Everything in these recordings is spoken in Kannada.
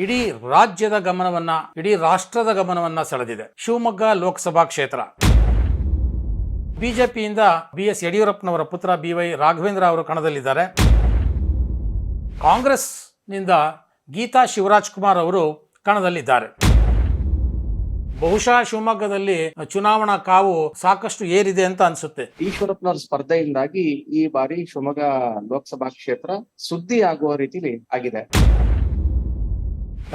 ಇಡೀ ರಾಜ್ಯದ ಗಮನವನ್ನ, ಇಡೀ ರಾಷ್ಟ್ರದ ಗಮನವನ್ನ ಸೆಳೆದಿದೆ. ಶಿವಮೊಗ್ಗ ಲೋಕಸಭಾ ಕ್ಷೇತ್ರ. ಬಿಜೆಪಿಯಿಂದ BS ಯಡಿಯೂರಪ್ಪನವರ ಪುತ್ರ BY ರಾಘವೇಂದ್ರ ಅವರು ಕಣದಲ್ಲಿದ್ದಾರೆ. ಕಾಂಗ್ರೆಸ್ನಿಂದ ಗೀತಾ ಶಿವರಾಜ್ ಕುಮಾರ್ ಅವರು ಕಣದಲ್ಲಿದ್ದಾರೆ. ಬಹುಶಃ ಶಿವಮೊಗ್ಗದಲ್ಲಿ ಚುನಾವಣಾ ಕಾವು ಸಾಕಷ್ಟು ಏರಿದೆ ಅಂತ ಅನ್ಸುತ್ತೆ. ಈಶ್ವರಪ್ಪನವರ ಸ್ಪರ್ಧೆಯಿಂದಾಗಿ ಈ ಬಾರಿ ಶಿವಮೊಗ್ಗ ಲೋಕಸಭಾ ಕ್ಷೇತ್ರ ಸುದ್ದಿ ಆಗುವ ರೀತಿಲಿ ಆಗಿದೆ.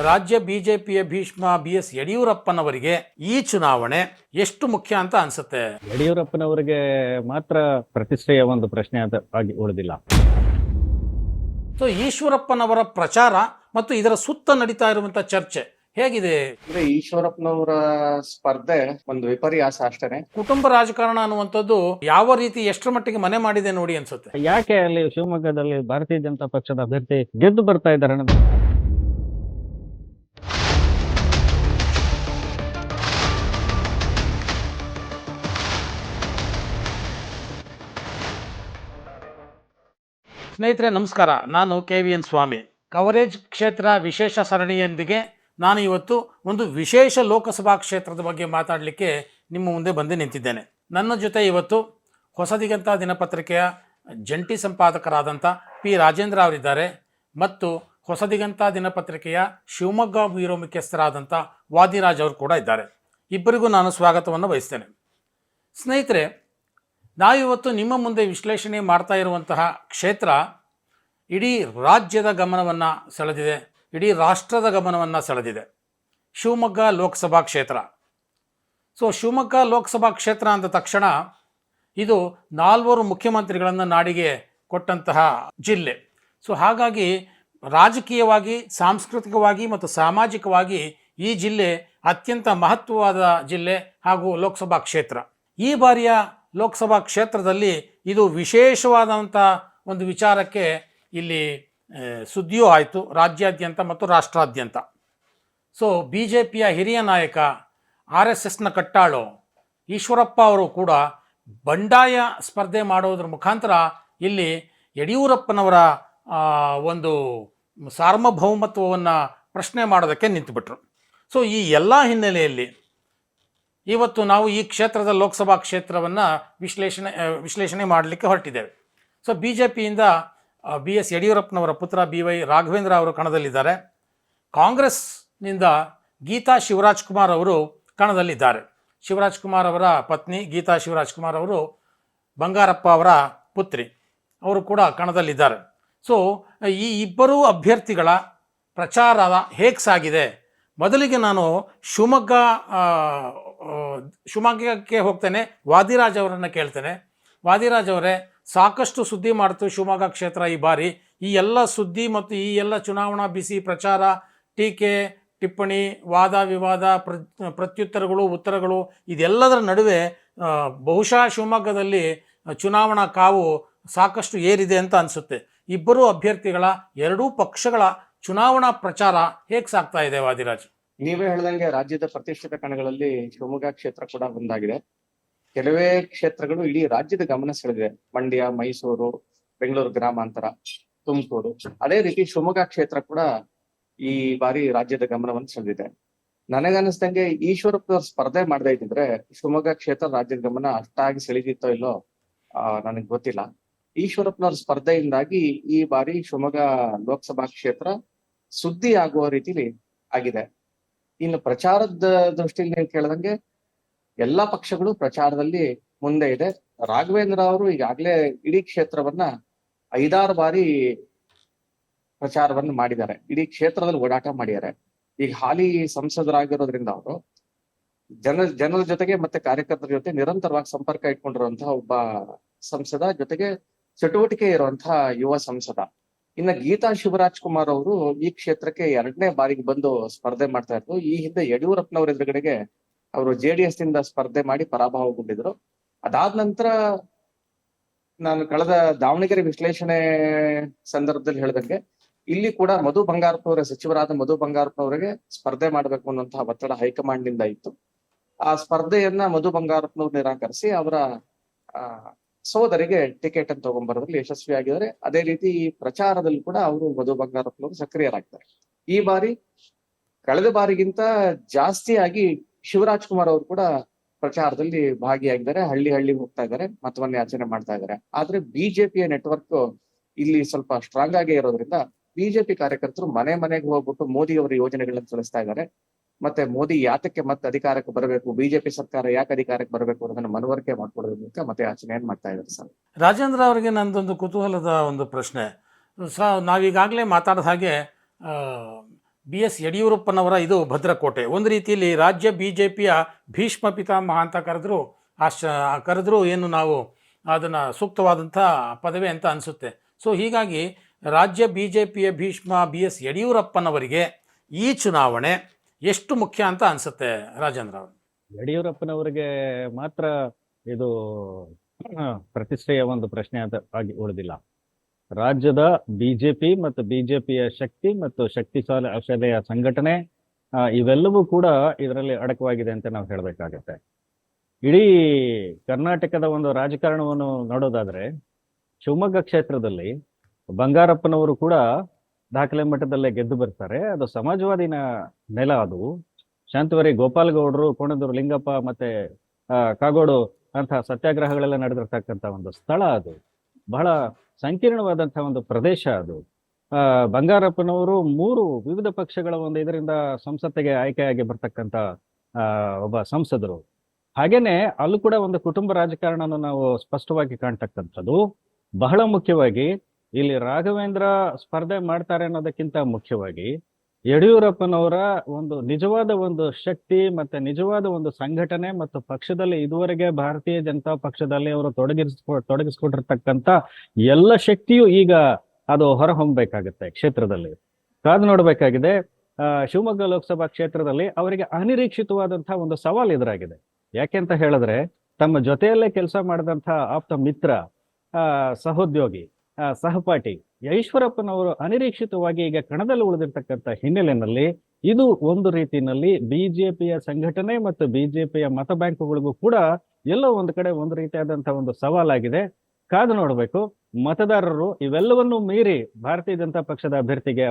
ರಾಜ್ಯ ಬಿಜೆಪಿಯ ಭೀಷ್ಮ BS ಯಡಿಯೂರಪ್ಪನವರಿಗೆ ಈ ಚುನಾವಣೆ ಎಷ್ಟು ಮುಖ್ಯ ಅಂತ ಅನ್ಸುತ್ತೆ? ಯಡಿಯೂರಪ್ಪನವರಿಗೆ ಮಾತ್ರ ಪ್ರತಿಷ್ಠೆಯ ಒಂದು ಪ್ರಶ್ನೆ ಆಗಿ ಉಳಿದಿಲ್ಲ. ಸೊ ಈಶ್ವರಪ್ಪನವರ ಪ್ರಚಾರ ಮತ್ತು ಇದರ ಸುತ್ತ ನಡೀತಾ ಇರುವಂತಹ ಚರ್ಚೆ ಹೇಗಿದೆ? ಅಂದ್ರೆ ಈಶ್ವರಪ್ಪನವರ ಸ್ಪರ್ಧೆ ಒಂದು ವಿಪರ್ಯಾಸ ಅಷ್ಟೇನೆ. ಕುಟುಂಬ ರಾಜಕಾರಣ ಅನ್ನುವಂಥದ್ದು ಯಾವ ರೀತಿ ಎಷ್ಟರ ಮಟ್ಟಿಗೆ ಮನೆ ಮಾಡಿದೆ ನೋಡಿ ಅನ್ಸುತ್ತೆ. ಯಾಕೆ ಅಲ್ಲಿ ಶಿವಮೊಗ್ಗದಲ್ಲಿ ಭಾರತೀಯ ಜನತಾ ಪಕ್ಷದ ಅಭ್ಯರ್ಥಿ ಗೆದ್ದು ಬರ್ತಾ ಇದ್ದಾರೆ? ಸ್ನೇಹಿತರೆ ನಮಸ್ಕಾರ, ನಾನು KVN ಸ್ವಾಮಿ. ಕವರೇಜ್ ಕ್ಷೇತ್ರ ವಿಶೇಷ ಸರಣಿಯೊಂದಿಗೆ ನಾನು ಇವತ್ತು ಒಂದು ವಿಶೇಷ ಲೋಕಸಭಾ ಕ್ಷೇತ್ರದ ಬಗ್ಗೆ ಮಾತಾಡಲಿಕ್ಕೆ ನಿಮ್ಮ ಮುಂದೆ ಬಂದು ನಿಂತಿದ್ದೇನೆ. ನನ್ನ ಜೊತೆ ಇವತ್ತು ಹೊಸದಿಗಂತ ದಿನಪತ್ರಿಕೆಯ ಜಂಟಿ ಸಂಪಾದಕರಾದಂಥ P ರಾಜೇಂದ್ರ ಅವರಿದ್ದಾರೆ ಮತ್ತು ಹೊಸದಿಗಂತ ದಿನಪತ್ರಿಕೆಯ ಶಿವಮೊಗ್ಗ ಬ್ಯೂರೋ ಮುಖ್ಯಸ್ಥರಾದಂಥ ವಾದಿರಾಜ್ ಅವರು ಕೂಡ ಇದ್ದಾರೆ. ಇಬ್ಬರಿಗೂ ನಾನು ಸ್ವಾಗತವನ್ನು ಬಯಸ್ತೇನೆ. ಸ್ನೇಹಿತರೆ, ನಾವಿವತ್ತು ನಿಮ್ಮ ಮುಂದೆ ವಿಶ್ಲೇಷಣೆ ಮಾಡ್ತಾ ಇರುವಂತಹ ಕ್ಷೇತ್ರ ಇಡೀ ರಾಜ್ಯದ ಗಮನವನ್ನು ಸೆಳೆದಿದೆ, ಇಡೀ ರಾಷ್ಟ್ರದ ಗಮನವನ್ನು ಸೆಳೆದಿದೆ. ಶಿವಮೊಗ್ಗ ಲೋಕಸಭಾ ಕ್ಷೇತ್ರ. ಸೊ ಶಿವಮೊಗ್ಗ ಲೋಕಸಭಾ ಕ್ಷೇತ್ರ ಅಂದ ತಕ್ಷಣ ಇದು 4 ಮುಖ್ಯಮಂತ್ರಿಗಳನ್ನು ನಾಡಿಗೆ ಕೊಟ್ಟಂತಹ ಜಿಲ್ಲೆ. ಸೊ ಹಾಗಾಗಿ ರಾಜಕೀಯವಾಗಿ, ಸಾಂಸ್ಕೃತಿಕವಾಗಿ ಮತ್ತು ಸಾಮಾಜಿಕವಾಗಿ ಈ ಜಿಲ್ಲೆ ಅತ್ಯಂತ ಮಹತ್ವವಾದ ಜಿಲ್ಲೆ ಹಾಗೂ ಲೋಕಸಭಾ ಕ್ಷೇತ್ರ. ಈ ಬಾರಿಯ ಲೋಕಸಭಾ ಕ್ಷೇತ್ರದಲ್ಲಿ ಇದು ವಿಶೇಷವಾದಂಥ ಒಂದು ವಿಚಾರಕ್ಕೆ ಇಲ್ಲಿ ಸುದ್ದಿಯೂ ಆಯಿತು ರಾಜ್ಯಾದ್ಯಂತ ಮತ್ತು ರಾಷ್ಟ್ರಾದ್ಯಂತ. ಸೊ BJPಯ ಹಿರಿಯ ನಾಯಕ RSSನ ಕಟ್ಟಾಳು ಈಶ್ವರಪ್ಪ ಅವರು ಕೂಡ ಬಂಡಾಯ ಸ್ಪರ್ಧೆ ಮಾಡೋದ್ರ ಮುಖಾಂತರ ಇಲ್ಲಿ ಯಡಿಯೂರಪ್ಪನವರ ಒಂದು ಸಾರ್ವಭೌಮತ್ವವನ್ನು ಪ್ರಶ್ನೆ ಮಾಡೋದಕ್ಕೆ ನಿಂತುಬಿಟ್ರು. ಸೊ ಈ ಎಲ್ಲ ಹಿನ್ನೆಲೆಯಲ್ಲಿ ಇವತ್ತು ನಾವು ಈ ಕ್ಷೇತ್ರದ ಲೋಕಸಭಾ ಕ್ಷೇತ್ರವನ್ನು ವಿಶ್ಲೇಷಣೆ ಮಾಡಲಿಕ್ಕೆ ಹೊರಟಿದ್ದೇವೆ. ಸೊ BJPಯಿಂದ BS ಯಡಿಯೂರಪ್ಪನವರ ಪುತ್ರ BY ರಾಘವೇಂದ್ರ ಅವರು ಕಣದಲ್ಲಿದ್ದಾರೆ. ಕಾಂಗ್ರೆಸ್ನಿಂದ ಗೀತಾ ಶಿವರಾಜ್ ಕುಮಾರ್ ಅವರು ಕಣದಲ್ಲಿದ್ದಾರೆ. ಶಿವರಾಜ್ ಕುಮಾರ್ ಅವರ ಪತ್ನಿ ಗೀತಾ ಶಿವರಾಜ್ ಕುಮಾರ್ ಅವರು ಬಂಗಾರಪ್ಪ ಅವರ ಪುತ್ರಿ, ಅವರು ಕೂಡ ಕಣದಲ್ಲಿದ್ದಾರೆ. ಸೊ ಈ ಇಬ್ಬರೂ ಅಭ್ಯರ್ಥಿಗಳ ಪ್ರಚಾರ ಹೇಗೆ ಸಾಗಿದೆ? ಮೊದಲಿಗೆ ನಾನು ಶಿವಮೊಗ್ಗಕ್ಕೆ ಹೋಗ್ತೇನೆ, ವಾದಿರಾಜ್ ಅವರನ್ನು ಕೇಳ್ತೇನೆ. ವಾದಿರಾಜ್ ಅವರೇ, ಸಾಕಷ್ಟು ಸುದ್ದಿ ಮಾಡ್ತು ಶಿವಮೊಗ್ಗ ಕ್ಷೇತ್ರ ಈ ಬಾರಿ. ಈ ಎಲ್ಲ ಸುದ್ದಿ ಮತ್ತು ಈ ಎಲ್ಲ ಚುನಾವಣಾ ಬಿಸಿ ಪ್ರಚಾರ, ಟೀಕೆ ಟಿಪ್ಪಣಿ, ವಾದ ವಿವಾದ, ಪ್ರತ್ಯುತ್ತರಗಳು, ಉತ್ತರಗಳು, ಇದೆಲ್ಲದರ ನಡುವೆ ಬಹುಶಃ ಶಿವಮೊಗ್ಗದಲ್ಲಿ ಚುನಾವಣಾ ಕಾವು ಸಾಕಷ್ಟು ಏರಿದೆ ಅಂತ ಅನಿಸುತ್ತೆ. ಇಬ್ಬರೂ ಅಭ್ಯರ್ಥಿಗಳ, ಎರಡೂ ಪಕ್ಷಗಳ ಚುನಾವಣಾ ಪ್ರಚಾರ ಹೇಗೆ ಸಾಗ್ತಾ ಇದೆ ವಾದಿರಾಜ್? ನೀವೇ ಹೇಳ್ದಂಗೆ ರಾಜ್ಯದ ಪ್ರತಿಷ್ಠಿತ ಕಣಗಳಲ್ಲಿ ಶಿವಮೊಗ್ಗ ಕ್ಷೇತ್ರ ಕೂಡ ಒಂದಾಗಿದೆ. ಕೆಲವೇ ಕ್ಷೇತ್ರಗಳು ಇಡೀ ರಾಜ್ಯದ ಗಮನ ಸೆಳೆದಿದೆ. ಮಂಡ್ಯ, ಮೈಸೂರು, ಬೆಂಗಳೂರು ಗ್ರಾಮಾಂತರ, ತುಮಕೂರು. ಅದೇ ರೀತಿ ಶಿವಮೊಗ್ಗ ಕ್ಷೇತ್ರ ಕೂಡ ಈ ಬಾರಿ ರಾಜ್ಯದ ಗಮನವನ್ನು ಸೆಳೆದಿದೆ. ನನಗನ್ನಿಸ್ದಂಗೆ ಈಶ್ವರಪ್ಪನವ್ರು ಸ್ಪರ್ಧೆ ಮಾಡದೇ ಇದ್ದಿದ್ರೆ ಶಿವಮೊಗ್ಗ ಕ್ಷೇತ್ರ ರಾಜ್ಯದ ಗಮನ ಅಷ್ಟಾಗಿ ಸೆಳೆದಿತ್ತೋ ಇಲ್ಲೋ ನನಗೆ ಗೊತ್ತಿಲ್ಲ. ಈಶ್ವರಪ್ಪನವ್ರ ಸ್ಪರ್ಧೆಯಿಂದಾಗಿ ಈ ಬಾರಿ ಶಿವಮೊಗ್ಗ ಲೋಕಸಭಾ ಕ್ಷೇತ್ರ ಸುದ್ದಿ ಆಗುವ ರೀತಿಲಿ ಆಗಿದೆ. ಇನ್ನು ಪ್ರಚಾರದ ದೃಷ್ಟಿಯಲ್ಲಿ ನೀವು ಕೇಳ್ದಂಗೆ ಎಲ್ಲಾ ಪಕ್ಷಗಳು ಪ್ರಚಾರದಲ್ಲಿ ಮುಂದೆ ಇದೆ. ರಾಘವೇಂದ್ರ ಅವರು ಈಗಾಗಲೇ ಇಡೀ ಕ್ಷೇತ್ರವನ್ನ 5-6 ಬಾರಿ ಪ್ರಚಾರವನ್ನು ಮಾಡಿದ್ದಾರೆ, ಇಡೀ ಕ್ಷೇತ್ರದಲ್ಲಿ ಓಡಾಟ ಮಾಡಿದ್ದಾರೆ. ಈಗ ಹಾಲಿ ಸಂಸದರಾಗಿರೋದ್ರಿಂದ ಅವರು ಜನರ ಜೊತೆಗೆ ಮತ್ತೆ ಕಾರ್ಯಕರ್ತರ ಜೊತೆ ನಿರಂತರವಾಗಿ ಸಂಪರ್ಕ ಇಟ್ಕೊಂಡಿರುವಂತಹ ಒಬ್ಬ ಸಂಸದ, ಜೊತೆಗೆ ಚಟುವಟಿಕೆ ಇರುವಂತಹ ಯುವ ಸಂಸದ. ಇನ್ನ ಗೀತಾ ಶಿವರಾಜ್ ಕುಮಾರ್ ಅವರು ಈ ಕ್ಷೇತ್ರಕ್ಕೆ 2ನೇ ಬಾರಿಗೆ ಬಂದು ಸ್ಪರ್ಧೆ ಮಾಡ್ತಾ ಇದ್ರು. ಈ ಹಿಂದೆ ಯಡಿಯೂರಪ್ಪನವರ ಎದುರುಗಡೆಗೆ ಅವರು JDS ನಿಂದ ಸ್ಪರ್ಧೆ ಮಾಡಿ ಪರಾಭವಗೊಂಡಿದ್ರು. ಅದಾದ ನಂತರ ನಾನು ಕಳೆದ ದಾವಣಗೆರೆ ವಿಶ್ಲೇಷಣೆ ಸಂದರ್ಭದಲ್ಲಿ ಹೇಳಿದಂಗೆ ಇಲ್ಲಿ ಕೂಡ ಮಧು ಬಂಗಾರಪ್ಪನವರ ಸಚಿವರಾದ ಮಧು ಬಂಗಾರಪ್ಪನವರಿಗೆ ಸ್ಪರ್ಧೆ ಮಾಡಬೇಕು ಅನ್ನುವಂತಹ ಒತ್ತಡ ಹೈಕಮಾಂಡ್ ನಿಂದ ಇತ್ತು. ಆ ಸ್ಪರ್ಧೆಯನ್ನ ಮಧು ಬಂಗಾರಪ್ಪನವ್ರು ನಿರಾಕರಿಸಿ ಅವರ ಸೋದರಿಗೆ ಟಿಕೆಟ್ ಅನ್ನು ತಗೊಂಡ್ಬರೋದ್ರಲ್ಲಿ ಯಶಸ್ವಿಯಾಗಿದ್ದಾರೆ. ಅದೇ ರೀತಿ ಪ್ರಚಾರದಲ್ಲಿ ಕೂಡ ಅವರು ಮಧು ಬಂಗಾರಪ್ಪನವರು ಸಕ್ರಿಯರಾಗ್ತಾರೆ. ಈ ಬಾರಿ ಕಳೆದ ಬಾರಿಗಿಂತ ಜಾಸ್ತಿಯಾಗಿ ಶಿವರಾಜ್ ಕುಮಾರ್ ಅವರು ಕೂಡ ಪ್ರಚಾರದಲ್ಲಿ ಭಾಗಿಯಾಗಿದ್ದಾರೆ, ಹಳ್ಳಿ ಹಳ್ಳಿ ಹೋಗ್ತಾ ಇದ್ದಾರೆ, ಮತವನ್ನ ಯಾಚನೆ ಮಾಡ್ತಾ ಇದ್ದಾರೆ. ಆದ್ರೆ ಬಿಜೆಪಿಯ ನೆಟ್ವರ್ಕ್ ಇಲ್ಲಿ ಸ್ವಲ್ಪ ಸ್ಟ್ರಾಂಗ್ ಆಗೇ ಇರೋದ್ರಿಂದ ಬಿಜೆಪಿ ಕಾರ್ಯಕರ್ತರು ಮನೆ ಮನೆಗೆ ಹೋಗ್ಬಿಟ್ಟು ಮೋದಿ ಅವರ ಯೋಜನೆಗಳನ್ನ ತಿಳಿಸ್ತಾ ಇದ್ದಾರೆ. ಮತ್ತೆ ಮೋದಿ ಯಾತಕ್ಕೆ ಮತ್ತೆ ಅಧಿಕಾರಕ್ಕೆ ಬರಬೇಕು, ಬಿಜೆಪಿ ಸರ್ಕಾರ ಯಾಕೆ ಅಧಿಕಾರಕ್ಕೆ ಬರಬೇಕು ಅನ್ನೋದನ್ನ ಮನವರಿಕೆ ಮಾಡ್ಕೊಡೋದಕ್ಕೆ ಮತ್ತೆ ಯಾಚನೆಯನ್ನು ಮಾಡ್ತಾ ಇದ್ದಾರೆ ಸರ್. ರಾಜೇಂದ್ರ ಅವರಿಗೆ ನಂದೊಂದು ಕುತೂಹಲದ ಒಂದು ಪ್ರಶ್ನೆ. ನಾವೀಗಾಗಲೇ ಮಾತಾಡಿದ ಹಾಗೆ BS ಯಡಿಯೂರಪ್ಪನವರ ಇದು ಭದ್ರಕೋಟೆ, ಒಂದು ರೀತಿಯಲ್ಲಿ ರಾಜ್ಯ BJPಯ ಭೀಷ್ಮ ಪಿತಾಮಹ ಅಂತ ಕರೆದ್ರು ಏನು ನಾವು ಅದನ್ನು ಸೂಕ್ತವಾದಂಥ ಪದವಿ ಅಂತ ಅನಿಸುತ್ತೆ. ಸೊ ಹೀಗಾಗಿ ರಾಜ್ಯ BJPಯ ಭೀಷ್ಮ BS ಯಡಿಯೂರಪ್ಪನವರಿಗೆ ಈ ಚುನಾವಣೆ ಎಷ್ಟು ಮುಖ್ಯ ಅಂತ ಅನಿಸುತ್ತೆ ರಾಜೇಂದ್ರ ಅವರು? ಯಡಿಯೂರಪ್ಪನವರಿಗೆ ಮಾತ್ರ ಇದು ಪ್ರತಿಷ್ಠೆಯ ಒಂದು ಪ್ರಶ್ನೆ ಆಗಿ ಉಳಿದಿಲ್ಲ. ರಾಜ್ಯದ ಬಿಜೆಪಿ ಮತ್ತು ಬಿಜೆಪಿಯ ಶಕ್ತಿ ಮತ್ತು ಶಕ್ತಿಶಾಲಿಯ ಸಂಘಟನೆ ಇವೆಲ್ಲವೂ ಕೂಡ ಇದರಲ್ಲಿ ಅಡಕವಾಗಿದೆ ಅಂತ ನಾವು ಹೇಳಬೇಕಾಗತ್ತೆ. ಇಡೀ ಕರ್ನಾಟಕದ ಒಂದು ರಾಜಕಾರಣವನ್ನು ನೋಡೋದಾದ್ರೆ ಶಿವಮೊಗ್ಗ ಕ್ಷೇತ್ರದಲ್ಲಿ ಬಂಗಾರಪ್ಪನವರು ಕೂಡ ದಾಖಲೆ ಮಟ್ಟದಲ್ಲೇ ಗೆದ್ದು ಬರ್ತಾರೆ. ಅದು ಸಮಾಜವಾದಿನ ನೆಲ. ಅದು ಶಾಂತವರಿ ಗೋಪಾಲಗೌಡರು, ಕೋಣದೂರು ಲಿಂಗಪ್ಪ ಮತ್ತೆ ಕಾಗೋಡು ಅಂತಹ ಸತ್ಯಾಗ್ರಹಗಳೆಲ್ಲ ನಡೆದಿರ್ತಕ್ಕಂಥ ಒಂದು ಸ್ಥಳ. ಅದು ಬಹಳ ಸಂಕೀರ್ಣವಾದಂತಹ ಒಂದು ಪ್ರದೇಶ. ಅದು ಬಂಗಾರಪ್ಪನವರು 3 ವಿವಿಧ ಪಕ್ಷಗಳ ಒಂದು ಇದರಿಂದ ಸಂಸತ್ತಿಗೆ ಆಯ್ಕೆಯಾಗಿ ಬರ್ತಕ್ಕಂಥ ಒಬ್ಬ ಸಂಸದರು. ಹಾಗೇನೆ ಅಲ್ಲೂ ಕೂಡ ಒಂದು ಕುಟುಂಬ ರಾಜಕಾರಣವನ್ನು ನಾವು ಸ್ಪಷ್ಟವಾಗಿ ಕಾಣ್ತಕ್ಕಂಥದ್ದು. ಬಹಳ ಮುಖ್ಯವಾಗಿ ಇಲ್ಲಿ ರಾಘವೇಂದ್ರ ಸ್ಪರ್ಧೆ ಮಾಡ್ತಾರೆ ಅನ್ನೋದಕ್ಕಿಂತ ಮುಖ್ಯವಾಗಿ ಯಡಿಯೂರಪ್ಪನವರ ಒಂದು ನಿಜವಾದ ಒಂದು ಶಕ್ತಿ ಮತ್ತೆ ನಿಜವಾದ ಒಂದು ಸಂಘಟನೆ ಮತ್ತು ಪಕ್ಷದಲ್ಲಿ ಇದುವರೆಗೆ ಭಾರತೀಯ ಜನತಾ ಪಕ್ಷದಲ್ಲಿ ಅವರು ತೊಡಗಿಸ್ಕೊಂಡಿರ್ತಕ್ಕಂಥ ಎಲ್ಲ ಶಕ್ತಿಯು ಈಗ ಅದು ಹೊರಹೊಮ್ಮಬೇಕಾಗುತ್ತೆ. ಕ್ಷೇತ್ರದಲ್ಲಿ ಕಾದು ನೋಡಬೇಕಾಗಿದೆ. ಶಿವಮೊಗ್ಗ ಲೋಕಸಭಾ ಕ್ಷೇತ್ರದಲ್ಲಿ ಅವರಿಗೆ ಅನಿರೀಕ್ಷಿತವಾದಂತಹ ಒಂದು ಸವಾಲು ಎದುರಾಗಿದೆ. ಯಾಕೆಂತ ಹೇಳಿದ್ರೆ ತಮ್ಮ ಜೊತೆಯಲ್ಲೇ ಕೆಲಸ ಮಾಡಿದಂತಹ ಆಪ್ತ ಮಿತ್ರ, ಸಹೋದ್ಯೋಗಿ, ಸಹಪಾಠಿ ಈಶ್ವರಪ್ಪನವರು ಅನಿರೀಕ್ಷಿತವಾಗಿ ಈಗ ಕಣದಲ್ಲಿ ಉಳಿದಿರ್ತಕ್ಕಂಥ ಹಿನ್ನೆಲೆಯಲ್ಲಿ ಇದು ಒಂದು ರೀತಿಯಲ್ಲಿ ಬಿಜೆಪಿಯ ಸಂಘಟನೆ ಮತ್ತು ಬಿಜೆಪಿಯ ಮತ ಬ್ಯಾಂಕುಗಳಿಗೂ ಕೂಡ ಎಲ್ಲೋ ಒಂದು ಕಡೆ ಒಂದು ರೀತಿಯಾದಂತಹ ಒಂದು ಸವಾಲಾಗಿದೆ. ಕಾದು ನೋಡಬೇಕು ಮತದಾರರು ಇವೆಲ್ಲವನ್ನೂ ಮೀರಿ ಭಾರತೀಯ ಜನತಾ ಪಕ್ಷದ ಅಭ್ಯರ್ಥಿಗೆ